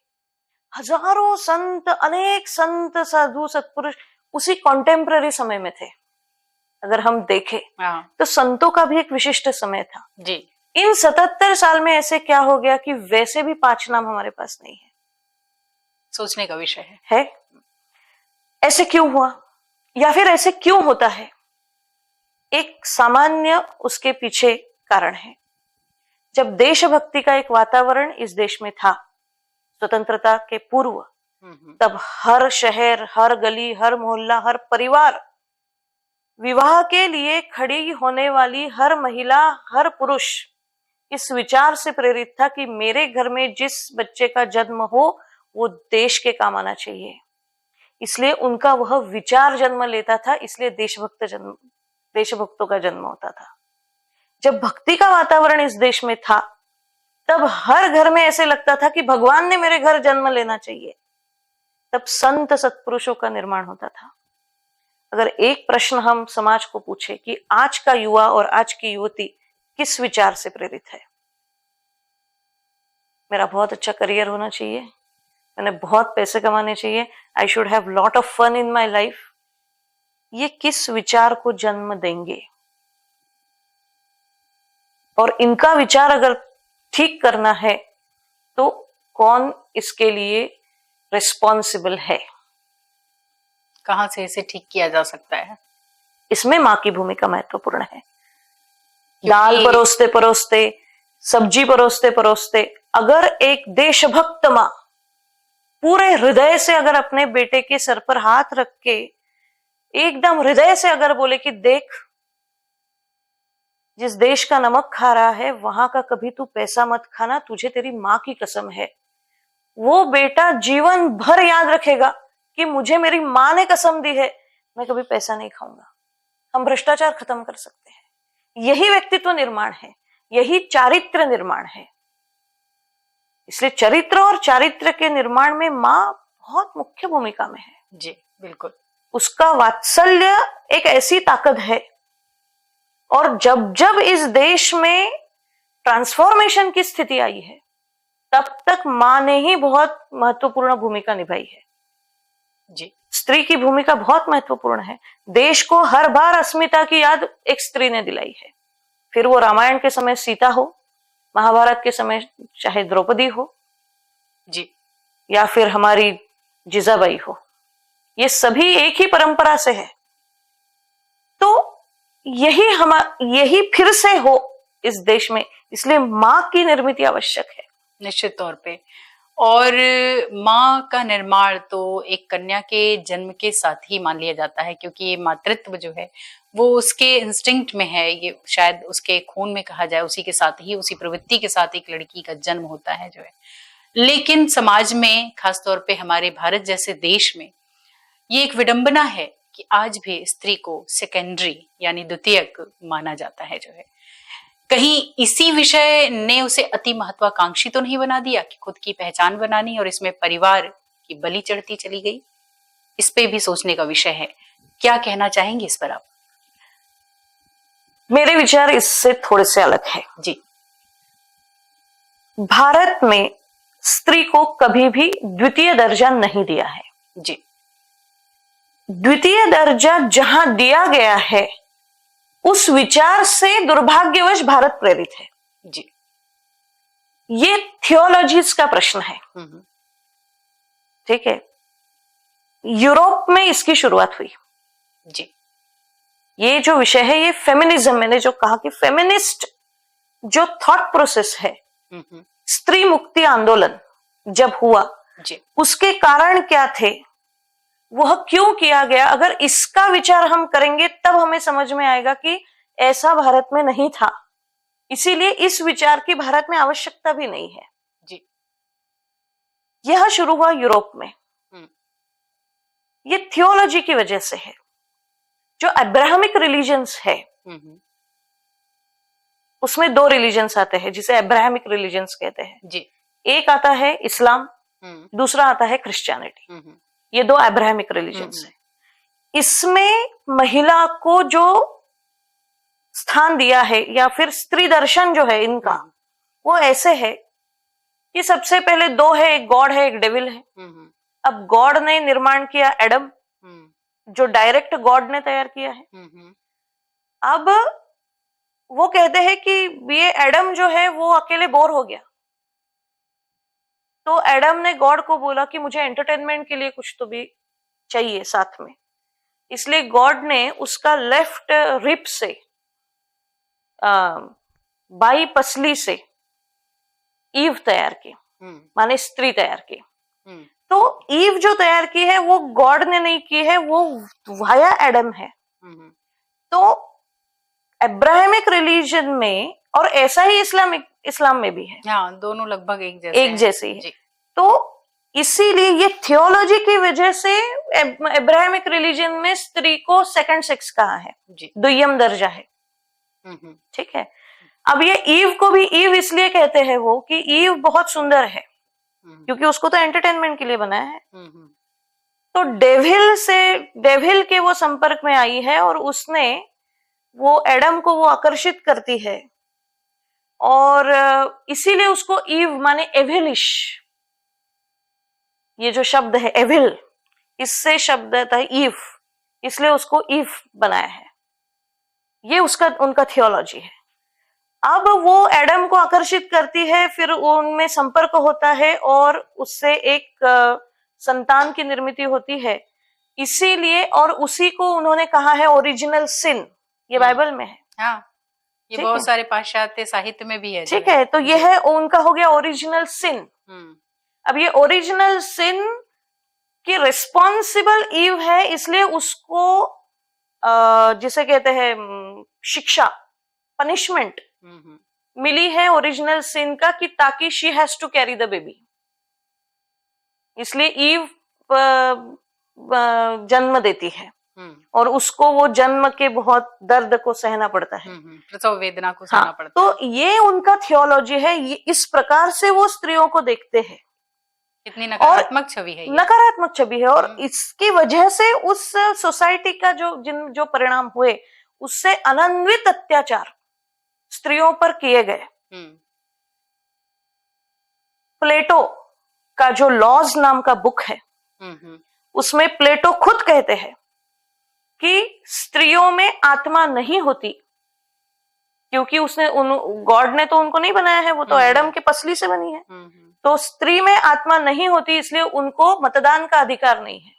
हजारों संत, अनेक संत, साधु, सत्पुरुष उसी कॉन्टेम्पररी समय में थे। अगर हम देखें तो संतों का भी एक विशिष्ट समय था जी। इन 77 साल में ऐसे क्या हो गया कि वैसे भी 5 नाम हमारे पास नहीं है? सोचने का विषय है। ऐसे क्यों हुआ या फिर ऐसे क्यों होता है? एक सामान्य उसके पीछे कारण है। जब देशभक्ति का एक वातावरण इस देश में था स्वतंत्रता के पूर्व, तब हर शहर, हर गली, हर मोहल्ला, हर परिवार, विवाह के लिए खड़ी होने वाली हर महिला, हर पुरुष इस विचार से प्रेरित था कि मेरे घर में जिस बच्चे का जन्म हो वो देश के काम आना चाहिए। इसलिए उनका वह विचार जन्म लेता था, इसलिए देशभक्तों का जन्म होता था। जब भक्ति का वातावरण इस देश में था, तब हर घर में ऐसे लगता था कि भगवान ने मेरे घर जन्म लेना चाहिए। तब संत सत्पुरुषों का निर्माण होता था। अगर एक प्रश्न हम समाज को पूछे कि आज का युवा और आज की युवती किस विचार से प्रेरित है? मेरा बहुत अच्छा करियर होना चाहिए, मैंने बहुत पैसे कमाने चाहिए, I should have lot of fun in my life, ये किस विचार को जन्म देंगे? और इनका विचार अगर ठीक करना है तो कौन इसके लिए रिस्पॉन्सिबल है? कहां से इसे ठीक किया जा सकता है? इसमें माँ की भूमिका महत्वपूर्ण है। दाल परोसते परोसते, सब्जी परोसते परोसते, अगर एक देशभक्त माँ पूरे हृदय से अगर अपने बेटे के सर पर हाथ रख के एकदम हृदय से अगर बोले कि देख, जिस देश का नमक खा रहा है वहां का कभी तू पैसा मत खाना, तुझे तेरी माँ की कसम है, वो बेटा जीवन भर याद रखेगा कि मुझे मेरी माँ ने कसम दी है, मैं कभी पैसा नहीं खाऊंगा। हम भ्रष्टाचार खत्म कर सकते हैं। यही व्यक्तित्व निर्माण है, यही चारित्र निर्माण है। इसलिए चरित्र और चारित्र के निर्माण में माँ बहुत मुख्य भूमिका में है। जी बिल्कुल। उसका वात्सल्य एक ऐसी ताकत है, और जब जब इस देश में ट्रांसफॉर्मेशन की स्थिति आई है तब तक माँ ने ही बहुत महत्वपूर्ण भूमिका निभाई है। जी, स्त्री की भूमिका बहुत महत्वपूर्ण है। देश को हर बार अस्मिता की याद एक स्त्री ने दिलाई है, फिर वो रामायण के समय सीता हो, महाभारत के समय चाहे द्रौपदी हो, जी, या फिर हमारी जिजाबाई हो, ये सभी एक ही परंपरा से है। तो यही फिर से हो इस देश में, इसलिए माँ की निर्मित आवश्यक है निश्चित तौर पे। और माँ का निर्माण तो एक कन्या के जन्म के साथ ही मान लिया जाता है, क्योंकि ये मातृत्व जो है वो उसके इंस्टिंक्ट में है, ये शायद उसके खून में कहा जाए, उसी के साथ ही, उसी प्रवृत्ति के साथ एक लड़की का जन्म होता है जो है। लेकिन समाज में, खासतौर पे हमारे भारत जैसे देश में, ये एक विडंबना है कि आज भी स्त्री को सेकेंडरी यानी द्वितीयक माना जाता है जो है। कहीं इसी विषय ने उसे अति महत्वाकांक्षी तो नहीं बना दिया कि खुद की पहचान बनानी और इसमें परिवार की बलि चढ़ती चली गई? इस पे भी सोचने का विषय है। क्या कहना चाहेंगे इस पर आप? मेरे विचार इससे थोड़े से अलग है। जी, भारत में स्त्री को कभी भी द्वितीय दर्जा नहीं दिया है। जी, द्वितीय दर्जा जहां दिया गया है उस विचार से दुर्भाग्यवश भारत प्रेरित है। जी, ये थियोलॉजीज का प्रश्न है, ठीक है। यूरोप में इसकी शुरुआत हुई। जी, ये जो विषय है, ये फेमिनिज्म, मैंने जो कहा कि फेमिनिस्ट जो थॉट प्रोसेस है, स्त्री मुक्ति आंदोलन जब हुआ, जी, उसके कारण क्या थे, वह क्यों किया गया, अगर इसका विचार हम करेंगे तब हमें समझ में आएगा कि ऐसा भारत में नहीं था। इसीलिए इस विचार की भारत में आवश्यकता भी नहीं है। जी, यह शुरू हुआ यूरोप में। ये थियोलॉजी की वजह से है। जो अब्राहमिक रिलीजन्स है उसमें 2 रिलीजन्स आते हैं जिसे अब्राहमिक रिलीजन्स कहते हैं। जी, एक आता है इस्लाम, दूसरा आता है क्रिश्चियनिटी। ये 2 अब्राहमिक रिलीजन्स है। इसमें महिला को जो स्थान दिया है, या फिर स्त्री दर्शन जो है इनका, वो ऐसे है कि सबसे पहले 2 है, एक गॉड है, एक डेविल है। अब गॉड ने निर्माण किया एडम, जो डायरेक्ट गॉड ने तैयार किया है। अब वो कहते हैं कि ये एडम जो है वो अकेले बोर हो गया, तो एडम ने गॉड को बोला कि मुझे एंटरटेनमेंट के लिए कुछ तो भी चाहिए साथ में। इसलिए गॉड ने उसका लेफ्ट रिप से बाई पसली से ईव तैयार की, माने स्त्री तैयार की। तो ईव जो तैयार की है वो गॉड ने नहीं की है, वो वाया एडम है। तो अब्राहमिक रिलीजन में, और ऐसा ही इस्लाम में भी है, हाँ, दोनों लगभग एक जैसे ही है। तो इसीलिए ये थियोलॉजी की वजह से अब्राहमिक रिलीजन में स्त्री को सेकंड सेक्स कहा है, द्वितीय दर्जा है। ठीक है। अब ये ईव को भी ईव इसलिए कहते हैं वो कि ईव बहुत सुंदर है, क्योंकि उसको तो एंटरटेनमेंट के लिए बनाया है। तो डेविल के वो संपर्क में आई है और उसने वो एडम को वो आकर्षित करती है, और इसीलिए उसको ईव माने एविलिश, ये जो शब्द है एविल, इससे शब्द आता है ईव, इसलिए उसको ईव बनाया है। ये उनका थियोलॉजी है। अब वो एडम को आकर्षित करती है, फिर उनमें संपर्क होता है और उससे एक संतान की निर्मित होती है। इसीलिए और उसी को उन्होंने कहा है ओरिजिनल सिन, ये बाइबल में है। हाँ, ये बहुत सारे पाश्चात्य साहित्य में भी है। ठीक है। तो ये है उनका हो गया ओरिजिनल सिन। अब ये ओरिजिनल सिन की रिस्पॉन्सिबल ईव है, इसलिए उसको जिसे कहते हैं शिक्षा, पनिशमेंट मिली है ओरिजिनल सिन का, कि ताकि she has to carry the baby. इसलिए ईव जन्म देती है और उसको वो जन्म के बहुत दर्द को सहना पड़ता है, प्रसव वेदना को सहना पड़ता है। तो ये उनका थियोलॉजी है। ये इस प्रकार से वो स्त्रियों को देखते हैं। कितनी नकारात्मक छवि है, नकारात्मक छवि है। और इसकी वजह से उस सोसाइटी का जो परिणाम हुए, उससे अनन्वित अत्याचार स्त्रियों पर किए गए। प्लेटो का जो लॉज नाम का बुक है, उसमें प्लेटो खुद कहते हैं कि स्त्रियों में आत्मा नहीं होती, क्योंकि गॉड ने तो उनको नहीं बनाया है, वो तो एडम के पसली से बनी है। तो स्त्री में आत्मा नहीं होती, इसलिए उनको मतदान का अधिकार नहीं है।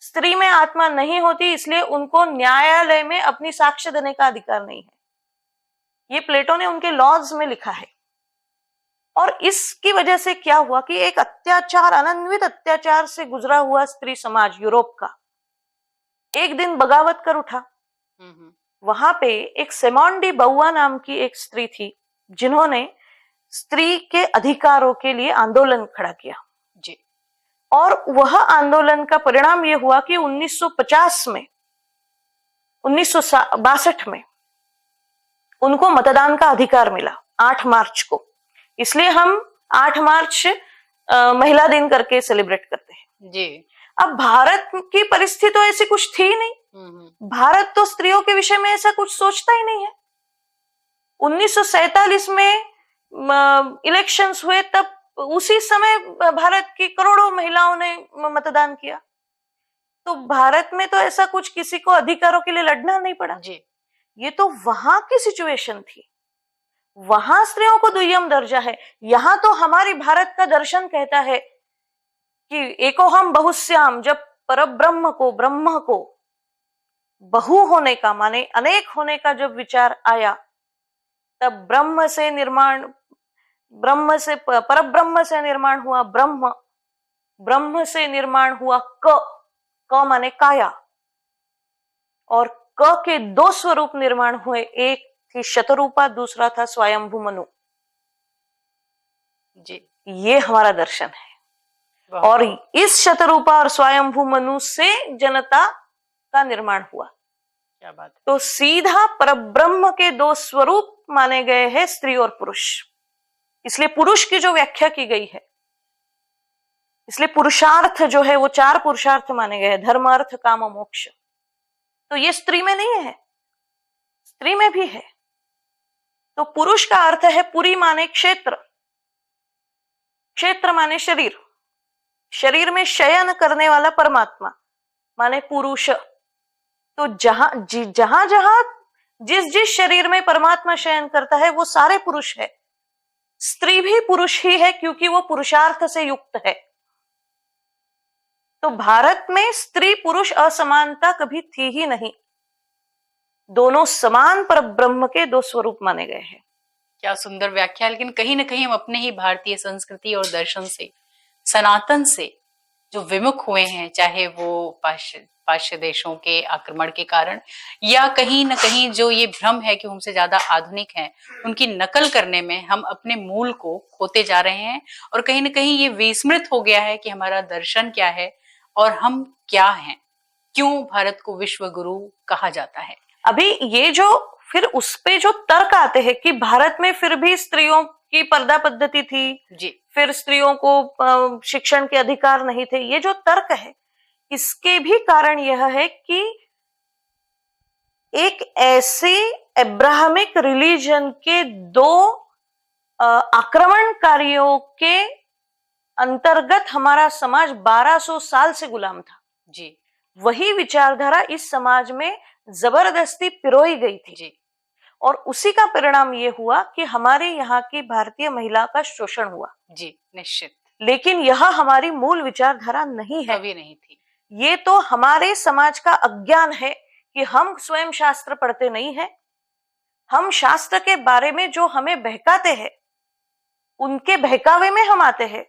स्त्री में आत्मा नहीं होती, इसलिए उनको न्यायालय में अपनी साक्ष्य देने का अधिकार नहीं है। ये प्लेटो ने उनके लॉज में लिखा है। और इसकी वजह से क्या हुआ कि एक अत्याचार, अनन्वित अत्याचार से गुजरा हुआ स्त्री समाज यूरोप का एक दिन बगावत कर उठा। वहां पे एक सिमोन डी बउआ नाम की एक स्त्री थी, जिन्होंने स्त्री के अधिकारों के लिए आंदोलन खड़ा किया जी। और वह आंदोलन का परिणाम यह हुआ कि 1950 में, 1962 में उनको मतदान का अधिकार मिला, 8 मार्च को। इसलिए हम 8 मार्च महिला दिन करके सेलिब्रेट करते हैं जी। अब भारत की परिस्थिति तो ऐसी कुछ थी नहीं। भारत तो स्त्रियों के विषय में ऐसा कुछ सोचता ही नहीं है। 1947 में इलेक्शंस हुए, तब उसी समय भारत की करोड़ों महिलाओं ने मतदान किया। तो भारत में तो ऐसा कुछ किसी को अधिकारों के लिए लड़ना नहीं पड़ा जी। ये तो वहां की सिचुएशन थी, वहां स्त्रियों को द्वितीय दर्जा है। यहाँ तो हमारी भारत का दर्शन कहता है कि एको हम बहुश्याम, जब परब्रह्म को, ब्रह्म को बहु होने का माने अनेक होने का जब विचार आया, तब ब्रह्म से परब्रह्म से निर्माण हुआ ब्रह्म, ब्रह्म से निर्माण हुआ क माने काया, और क के 2 स्वरूप निर्माण हुए, एक थी शतरूपा, दूसरा था स्वयंभू मनु जी। ये हमारा दर्शन है। और इस शतरूपा और स्वयंभू मनु से जनता का निर्माण हुआ। क्या बात है। तो सीधा परब्रह्म के 2 स्वरूप माने गए हैं, स्त्री और पुरुष। इसलिए पुरुष की जो व्याख्या की गई है, इसलिए पुरुषार्थ जो है वो 4 पुरुषार्थ माने गए हैं, धर्म, अर्थ, काम और मोक्ष। तो ये स्त्री में नहीं है, स्त्री में भी है। तो पुरुष का अर्थ है पुरी माने क्षेत्र, क्षेत्र माने शरीर, शरीर में शयन करने वाला परमात्मा माने पुरुष। तो जहां जहां जिस जिस शरीर में परमात्मा शयन करता है वो सारे पुरुष है। स्त्री भी पुरुष ही है क्योंकि वो पुरुषार्थ से युक्त है। तो भारत में स्त्री पुरुष असमानता कभी थी ही नहीं। दोनों समान पर ब्रह्म के दो स्वरूप माने गए हैं। क्या सुंदर व्याख्या। लेकिन कहीं ना कहीं हम अपने ही भारतीय संस्कृति और दर्शन से, सनातन से जो विमुख हुए हैं, चाहे वो पाश्चात्य देशों के आक्रमण के कारण या कहीं ना कहीं जो ये भ्रम है कि हमसे ज्यादा आधुनिक हैं, उनकी नकल करने में हम अपने मूल को खोते जा रहे हैं। और कहीं ना कहीं ये विस्मृत हो गया है कि हमारा दर्शन क्या है और हम क्या हैं, क्यों भारत को विश्व गुरु कहा जाता है। अभी ये जो फिर उस पे जो तर्क आते हैं कि भारत में फिर भी स्त्रियों की पर्दा पद्धति थी जी, फिर स्त्रियों को शिक्षण के अधिकार नहीं थे, ये जो तर्क है इसके भी कारण यह है कि एक ऐसे अब्राहमिक रिलीजन के दो आक्रमणकारियों के अंतर्गत हमारा समाज 1200 साल से गुलाम था। जी, वही विचारधारा इस समाज में जबरदस्ती पिरोई गई थी जी, और उसी का परिणाम ये हुआ कि हमारे यहाँ की भारतीय महिला का शोषण हुआ। जी, निश्चित। लेकिन यह हमारी मूल विचारधारा नहीं है, कभी नहीं थी। ये तो हमारे समाज का अज्ञान है कि हम स्वयं शास्त्र पढ़ते नहीं है। हम शास्त्र के बारे में जो हमें बहकाते हैं उनके बहकावे में हम आते हैं।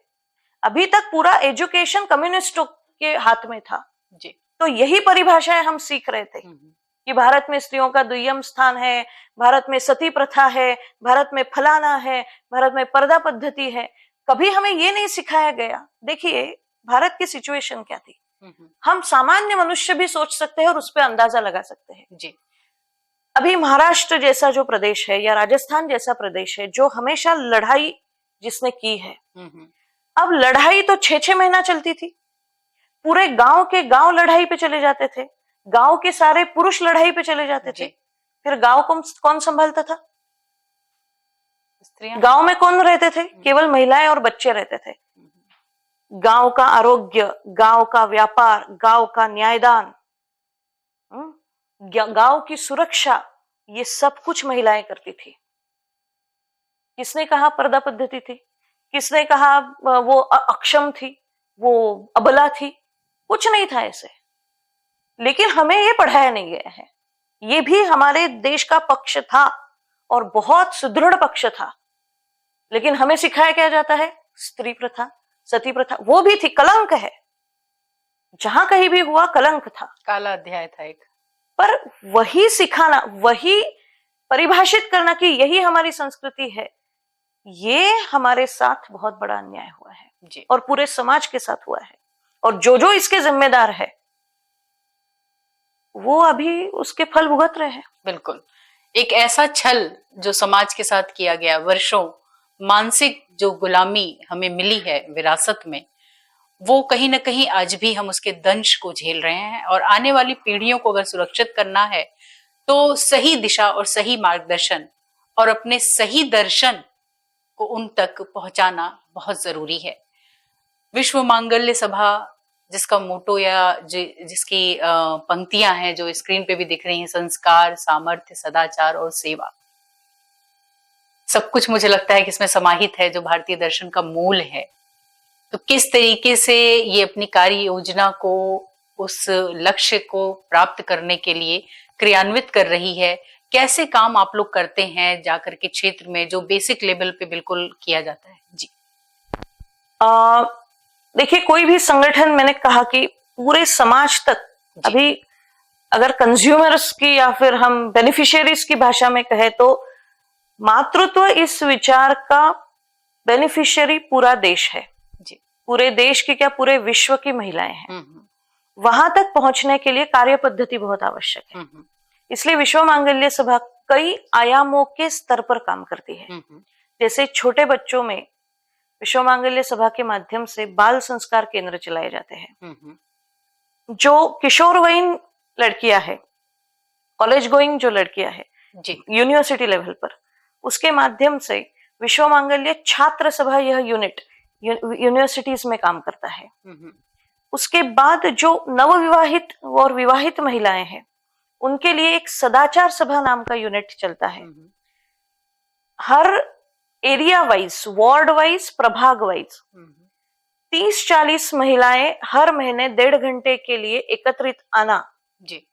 अभी तक पूरा एजुकेशन कम्युनिस्टों के हाथ में था जी, तो यही परिभाषाएं हम सीख रहे थे कि भारत में स्त्रियों का दुय्यम स्थान है, भारत में सती प्रथा है, भारत में फलाना है, भारत में पर्दा पद्धति है। कभी हमें ये नहीं सिखाया गया। देखिए भारत की सिचुएशन क्या थी, हम सामान्य मनुष्य भी सोच सकते हैं और उस पर अंदाजा लगा सकते हैं। जी, अभी महाराष्ट्र जैसा जो प्रदेश है या राजस्थान जैसा प्रदेश है जो हमेशा लड़ाई जिसने की है, अब लड़ाई तो 6-6 महीना चलती थी। पूरे गांव के गांव लड़ाई पे चले जाते थे, गांव के सारे पुरुष लड़ाई पे चले जाते थे। फिर गांव को कौन संभालता था? स्त्रियां। गांव में कौन रहते थे? केवल महिलाएं और बच्चे रहते थे। गांव का आरोग्य, गांव का व्यापार, गांव का न्यायदान, गांव की सुरक्षा, ये सब कुछ महिलाएं करती थी। किसने कहा पर्दा पद्धति थी? किसने कहा वो अक्षम थी, वो अबला थी? कुछ नहीं था ऐसे। लेकिन हमें ये पढ़ाया नहीं गया है। ये भी हमारे देश का पक्ष था और बहुत सुदृढ़ पक्ष था। लेकिन हमें सिखाया क्या जाता है? स्त्री प्रथा, सती प्रथा, वो भी थी, कलंक है। जहां कहीं भी हुआ कलंक था, काला अध्याय था एक। पर वही सिखाना, वही परिभाषित करना कि यही हमारी संस्कृति है, ये हमारे साथ बहुत बड़ा अन्याय हुआ है जी, और पूरे समाज के साथ हुआ है। और जो जो इसके जिम्मेदार है वो अभी उसके फल भुगत रहे हैं। बिल्कुल। एक ऐसा छल जो समाज के साथ किया गया, वर्षों मानसिक जो गुलामी हमें मिली है विरासत में, वो कहीं ना कहीं आज भी हम उसके दंश को झेल रहे हैं। और आने वाली पीढ़ियों को अगर सुरक्षित करना है तो सही दिशा और सही मार्गदर्शन और अपने सही दर्शन को उन तक पहुंचाना बहुत जरूरी है। विश्व मांगल्य सभा जिसका मोटो या जिसकी पंक्तियां हैं जो स्क्रीन पे भी दिख रही हैं, संस्कार, सामर्थ्य, सदाचार और सेवा, सब कुछ मुझे लगता है कि इसमें समाहित है जो भारतीय दर्शन का मूल है। तो किस तरीके से ये अपनी कार्य योजना को, उस लक्ष्य को प्राप्त करने के लिए क्रियान्वित कर रही है, कैसे काम आप लोग करते हैं जाकर के क्षेत्र में जो बेसिक लेवल पे बिल्कुल किया जाता है? जी, देखिए कोई भी संगठन, मैंने कहा कि पूरे समाज तक, अभी अगर कंज्यूमर्स की या फिर हम बेनिफिशियरीज की भाषा में कहे तो मातृत्व इस विचार का बेनिफिशियरी पूरा देश है जी, पूरे देश की क्या, पूरे विश्व की महिलाएं हैं। वहां तक पहुंचने के लिए कार्य पद्धति बहुत आवश्यक है। इसलिए विश्व मांगल्य सभा कई आयामों के स्तर पर काम करती है। जैसे छोटे बच्चों में विश्व मांगल्य सभा के माध्यम से बाल संस्कार केंद्र चलाए जाते हैं। जो किशोरवयीन लड़कियां है, कॉलेज गोइंग जो लड़कियां है, यूनिवर्सिटी लेवल पर, उसके माध्यम से विश्व मांगल्य छात्र सभा यह यूनिट यूनिवर्सिटीज में काम करता है। उसके बाद जो नवविवाहित और विवाहित महिलाएं हैं उनके लिए एक सदाचार सभा नाम का यूनिट चलता है। हर एरिया वाइज, वार्ड वाइज, प्रभाग वाइज 30-40 महिलाएं हर महीने 1.5 घंटे के लिए एकत्रित आना जी।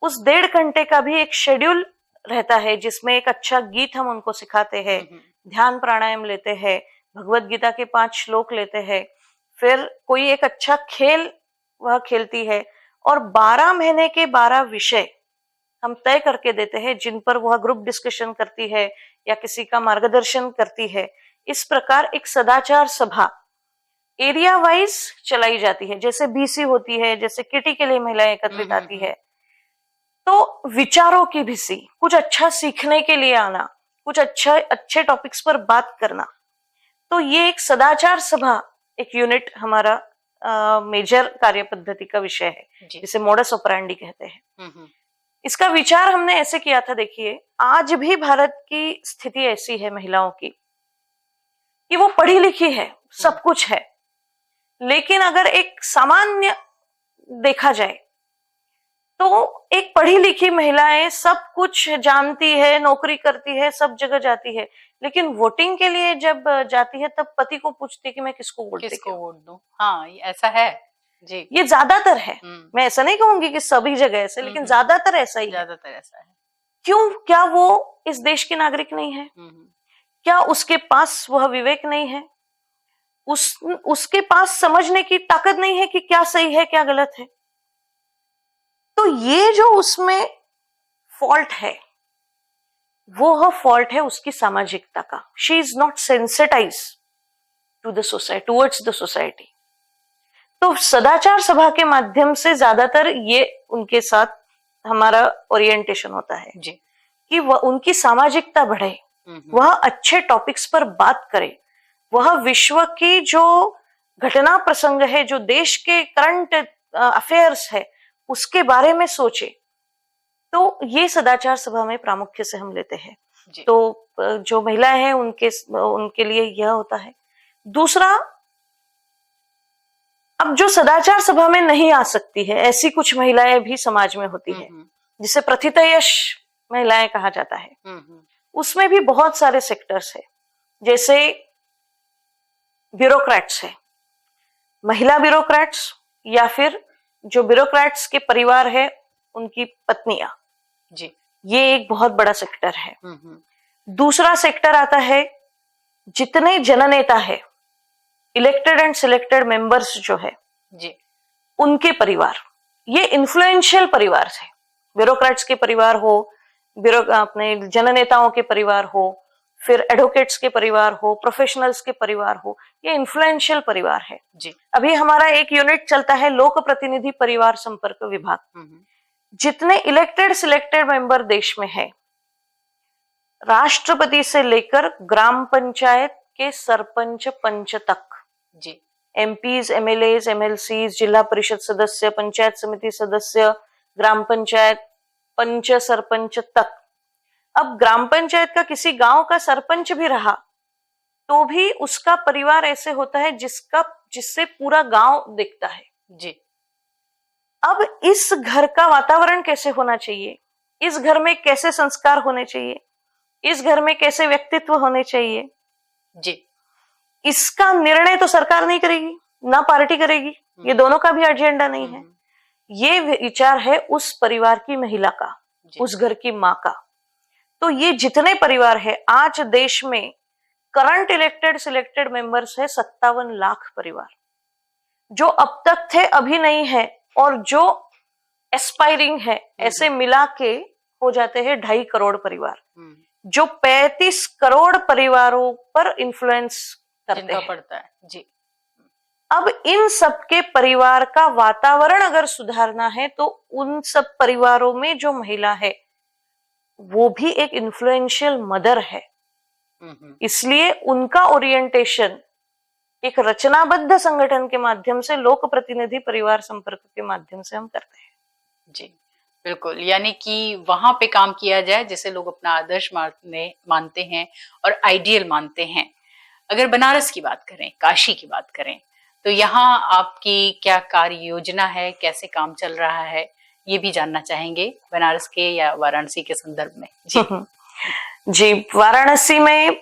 उस 1.5 घंटे का भी एक शेड्यूल रहता है, जिसमें एक अच्छा गीत हम उनको सिखाते हैं, ध्यान प्राणायाम लेते हैं, भगवत गीता के 5 श्लोक लेते हैं, फिर कोई एक अच्छा खेल वह खेलती है, और 12 महीने के 12 विषय हम तय करके देते हैं, जिन पर वह ग्रुप डिस्कशन करती है या किसी का मार्गदर्शन करती है। इस प्रकार एक सदाचार सभा एरिया वाइज चलाई जाती है। जैसे बीसी होती है, जैसे किटी के लिए महिलाएं एकत्रित आती है, तो विचारों की बीसी, कुछ अच्छा सीखने के लिए आना, कुछ अच्छे टॉपिक्स पर बात करना। तो ये एक सदाचार सभा, एक यूनिट हमारा मेजर कार्य पद्धति का विषय है, जिसे मोडस ऑपरेंडी कहते हैं। इसका विचार हमने ऐसे किया था, देखिए आज भी भारत की स्थिति ऐसी है महिलाओं की कि वो पढ़ी लिखी है, सब कुछ है, लेकिन अगर एक सामान्य देखा जाए तो एक पढ़ी लिखी महिलाएं सब कुछ जानती है, नौकरी करती है, सब जगह जाती है, लेकिन वोटिंग के लिए जब जाती है तब पति को पूछती है कि मैं किसको वोट दूं। हाँ, ऐसा है जी। ये ज्यादातर है, मैं ऐसा नहीं कहूंगी कि सभी जगह ऐसे, लेकिन ज्यादातर ऐसा ही है। क्यों? क्या वो इस देश की नागरिक नहीं है? क्या उसके पास वह विवेक नहीं है? उसके पास समझने की ताकत नहीं है कि क्या सही है, क्या गलत है? तो ये जो उसमें फॉल्ट है, वो फॉल्ट है उसकी सामाजिकता का। She is not sensitize to the society, towards the society. तो सदाचार सभा के माध्यम से ज्यादातर ये उनके साथ हमारा ओरिएंटेशन होता है जी, कि वह उनकी सामाजिकता बढ़े, वह अच्छे टॉपिक्स पर बात करे, वह विश्व की जो घटना प्रसंग है, जो देश के करंट अफेयर्स है, उसके बारे में सोचे। तो ये सदाचार सभा में प्रामुख्य से हम लेते हैं। तो जो महिलाएं हैं उनके लिए यह होता है। दूसरा, अब जो सदाचार सभा में नहीं आ सकती है, ऐसी कुछ महिलाएं भी समाज में होती है, जिसे प्रथितयश महिलाएं कहा जाता है। उसमें भी बहुत सारे सेक्टर्स है, जैसे ब्यूरोक्रेट्स है, महिला ब्यूरोक्रेट्स, या फिर जो ब्यूरोक्रेट्स के परिवार है उनकी पत्नियां जी, ये एक बहुत बड़ा सेक्टर है। दूसरा सेक्टर आता है जितने जननेता है, इलेक्टेड एंड सिलेक्टेड मेंबर्स जो है जी, उनके परिवार, ये इन्फ्लुएंशियल परिवार है। ब्यूरोक्रेट्स के परिवार हो, अपने जननेताओं के परिवार हो, फिर एडवोकेट्स के परिवार हो, प्रोफेशनल्स के परिवार हो, ये इन्फ्लुएंशियल परिवार है जी। अभी हमारा एक यूनिट चलता है लोक प्रतिनिधि परिवार संपर्क विभाग। जितने इलेक्टेड सिलेक्टेड मेंबर देश में है, राष्ट्रपति से लेकर ग्राम पंचायत के सरपंच पंच तक जी, एमपीज, एमएलएज, एमएलसीज, जिला परिषद सदस्य, पंचायत समिति सदस्य, ग्राम पंचायत पंच, सरपंच तक। अब ग्राम पंचायत का किसी गांव का सरपंच भी रहा तो भी उसका परिवार ऐसे होता है जिससे पूरा गांव दिखता है जी। अब इस घर का वातावरण कैसे होना चाहिए, इस घर में कैसे संस्कार होने चाहिए, इस घर में कैसे व्यक्तित्व होने चाहिए जी, इसका निर्णय तो सरकार नहीं करेगी, ना पार्टी करेगी, ये दोनों का भी एजेंडा नहीं है। ये विचार है उस परिवार की महिला का, उस घर की माँ का। तो ये जितने परिवार है, आज देश में करंट इलेक्टेड सिलेक्टेड मेंबर्स है 57 लाख परिवार, जो अब तक थे अभी नहीं है, और जो एस्पायरिंग है, ऐसे मिला के हो जाते हैं 2.5 करोड़ परिवार, जो 35 करोड़ परिवारों पर इन्फ्लुएंस करते हैं पड़ता है जी। अब इन सबके परिवार का वातावरण अगर सुधारना है तो उन सब परिवारों में जो महिला है वो भी एक इन्फ्लुएंशियल मदर है, इसलिए उनका ओरिएंटेशन एक रचनाबद्ध संगठन के माध्यम से, लोक प्रतिनिधि परिवार संपर्क के माध्यम से हम करते हैं जी। बिल्कुल, यानी कि वहां पे काम किया जाए जिसे लोग अपना आदर्श मानते हैं और आइडियल मानते हैं। अगर बनारस की बात करें, काशी की बात करें, तो यहाँ आपकी क्या कार्य योजना है, कैसे काम चल रहा है, ये भी जानना चाहेंगे बनारस के या वाराणसी के संदर्भ में। जी जी, वाराणसी में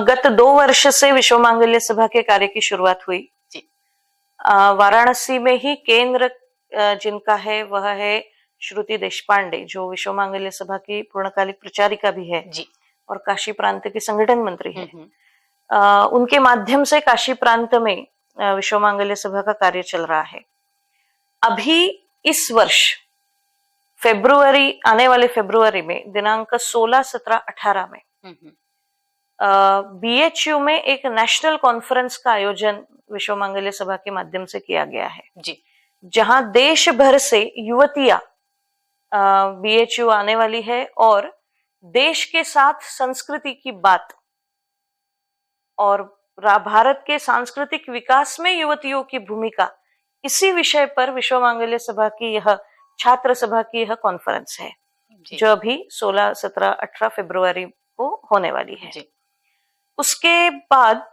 गत 2 वर्ष से विश्व मांगल्य सभा के कार्य की शुरुआत हुई। जी वाराणसी में ही केंद्र जिनका है वह है श्रुति देशपांडे, जो विश्व मांगल्य सभा की पूर्णकालिक प्रचारिका भी है जी और काशी प्रांत के संगठन मंत्री है। हम्म। उनके माध्यम से काशी प्रांत में विश्व मांगल्य सभा का कार्य चल रहा है। अभी इस वर्ष आने वाले फरवरी में दिनांक 16, 17, 18 में BHU में एक नेशनल कॉन्फ्रेंस का आयोजन विश्व मांगल्य सभा के माध्यम से किया गया है जी जहां देश भर से युवतियां BHU आने वाली है और देश के साथ संस्कृति की बात और भारत के सांस्कृतिक विकास में युवतियों की भूमिका, इसी विषय पर विश्व मांगल्य सभा की यह छात्र सभा की यह कॉन्फ्रेंस है जो अभी 16, 17, 18 फरवरी को होने वाली है। जी। उसके बाद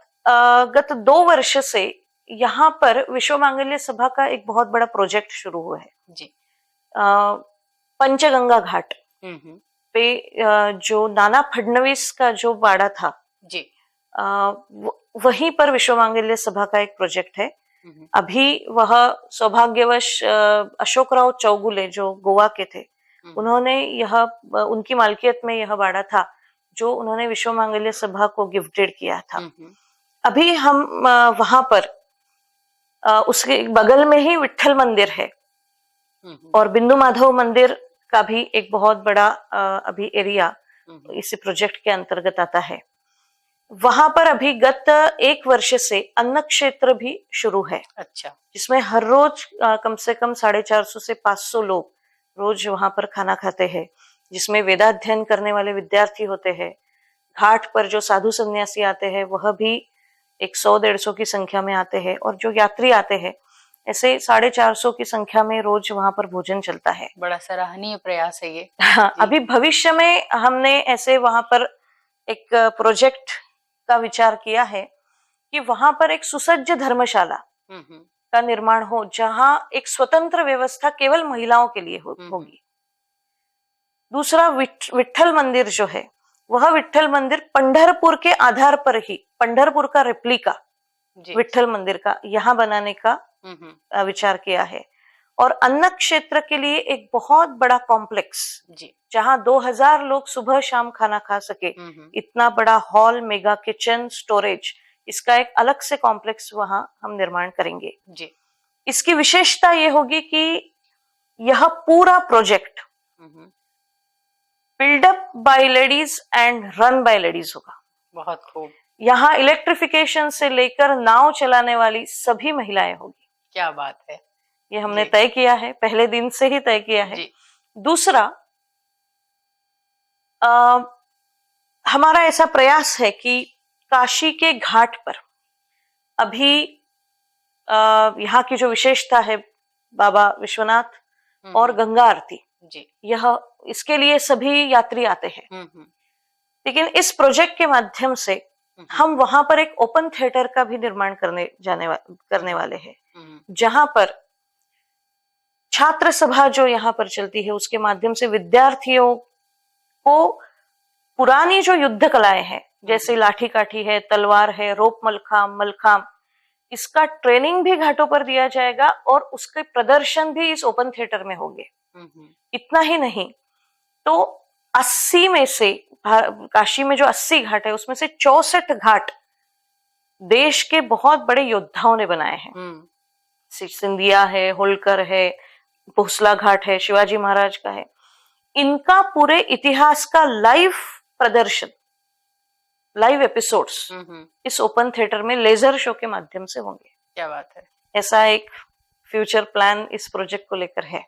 गत 2 वर्ष से यहाँ पर विश्व मांगल्य सभा का एक बहुत बड़ा प्रोजेक्ट शुरू हुआ है। जी। पंचगंगा घाट पे जो नाना फडणवीस का जो बाड़ा था, जी, वहीं पर विश्व मांगल्य सभा का एक प्रोजेक्ट है। अभी वह सौभाग्यवश अशोकराव चौगुले जो गोवा के थे, उन्होंने यह उनकी मालकियत में यह बाड़ा था जो उन्होंने विश्व मांगल्य सभा को गिफ्टेड किया था। अभी हम वहां पर उसके बगल में ही विट्ठल मंदिर है और बिंदु माधव मंदिर का भी एक बहुत बड़ा अभी एरिया इसी प्रोजेक्ट के अंतर्गत आता है। वहां पर अभी गत 1 वर्ष से अन्न क्षेत्र भी शुरू है। अच्छा। जिसमें हर रोज कम से कम 450 से 500 लोग रोज वहां पर खाना खाते हैं, जिसमें वेदाध्ययन करने वाले विद्यार्थी होते हैं। घाट पर जो साधु सन्यासी आते हैं वह भी 100-150 की संख्या में आते हैं और जो यात्री आते हैं ऐसे 450 की संख्या में रोज वहां पर भोजन चलता है। बड़ा सराहनीय प्रयास है ये। हाँ, अभी भविष्य में हमने ऐसे वहां पर एक प्रोजेक्ट का विचार किया है कि वहां पर एक सुसज्ज धर्मशाला का निर्माण हो, जहां एक स्वतंत्र व्यवस्था केवल महिलाओं के लिए होगी। दूसरा विट्ठल मंदिर जो है, वह विट्ठल मंदिर पंढरपुर के आधार पर ही, पंढरपुर का रेप्लिका विट्ठल मंदिर का यहाँ बनाने का विचार किया है। और अन्न क्षेत्र के लिए एक बहुत बड़ा कॉम्प्लेक्स, जहां 2000 लोग सुबह शाम खाना खा सके, इतना बड़ा हॉल, मेगा किचन, स्टोरेज, इसका एक अलग से कॉम्प्लेक्स वहां हम निर्माण करेंगे। जी। इसकी विशेषता ये होगी कि यह पूरा project build up by ladies and run by ladies होगा। बहुत खूब। यहाँ इलेक्ट्रिफिकेशन से लेकर नाव चलाने वाली सभी महिलाएं होगी। क्या बात है। ये हमने तय किया है, पहले दिन से ही तय किया है। दूसरा, हमारा ऐसा प्रयास है कि काशी के घाट पर अभी यहाँ की जो विशेषता है बाबा विश्वनाथ और गंगा आरती, यह इसके लिए सभी यात्री आते हैं। लेकिन इस प्रोजेक्ट के माध्यम से हम वहां पर एक ओपन थिएटर का भी निर्माण करने वाले हैं, जहां पर छात्र सभा जो यहाँ पर चलती है उसके माध्यम से विद्यार्थियों को पुरानी जो युद्ध कलाएं हैं, जैसे लाठी काठी है, तलवार है, रोप मलखाम, इसका ट्रेनिंग भी घाटों पर दिया जाएगा और उसके प्रदर्शन भी इस ओपन थिएटर में होंगे। इतना ही नहीं, तो 80 में से, काशी में जो 80 घाट है उसमें से 64 घाट देश के बहुत बड़े योद्धाओं ने बनाए हैं। सिंधिया है, होलकर है, भोसला घाट है, शिवाजी महाराज का है। इनका पूरे इतिहास का लाइव प्रदर्शन, लाइव एपिसोड्स इस ओपन थिएटर में लेजर शो के माध्यम से होंगे। क्या बात है। ऐसा एक फ्यूचर प्लान इस प्रोजेक्ट को लेकर है।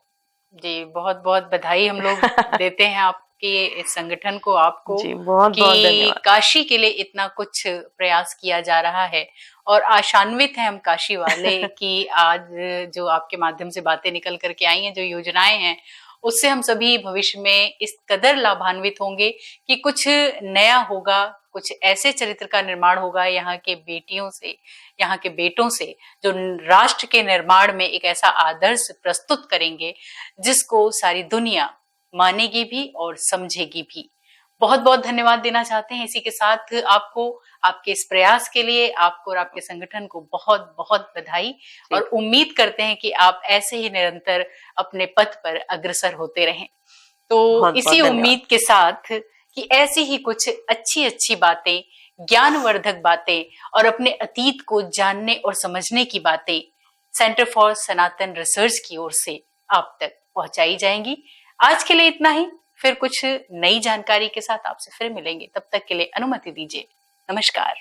जी, बहुत बहुत बधाई हम लोग देते हैं आपके इस संगठन को, आपको, जी, बहुत बहुत धन्यवाद। काशी के लिए इतना कुछ प्रयास किया जा रहा है और आशान्वित हैं हम काशी वाले कि आज जो आपके माध्यम से बातें निकल करके आई हैं, जो योजनाएं हैं, उससे हम सभी भविष्य में इस कदर लाभान्वित होंगे कि कुछ नया होगा, कुछ ऐसे चरित्र का निर्माण होगा यहाँ के बेटियों से, यहाँ के बेटों से, जो राष्ट्र के निर्माण में एक ऐसा आदर्श प्रस्तुत करेंगे जिसको सारी दुनिया मानेगी भी और समझेगी भी। बहुत बहुत धन्यवाद देना चाहते हैं इसी के साथ आपको, आपके इस प्रयास के लिए आपको और आपके संगठन को बहुत बहुत बधाई, और उम्मीद करते हैं कि आप ऐसे ही निरंतर अपने पथ पर अग्रसर होते रहें। तो इसी उम्मीद के साथ कि ऐसी ही कुछ अच्छी अच्छी बातें, ज्ञानवर्धक बातें और अपने अतीत को जानने और समझने की बातें सेंटर फॉर सनातन रिसर्च की ओर से आप तक पहुंचाई जाएंगी। आज के लिए इतना ही, फिर कुछ नई जानकारी के साथ आपसे फिर मिलेंगे। तब तक के लिए अनुमति दीजिए। नमस्कार।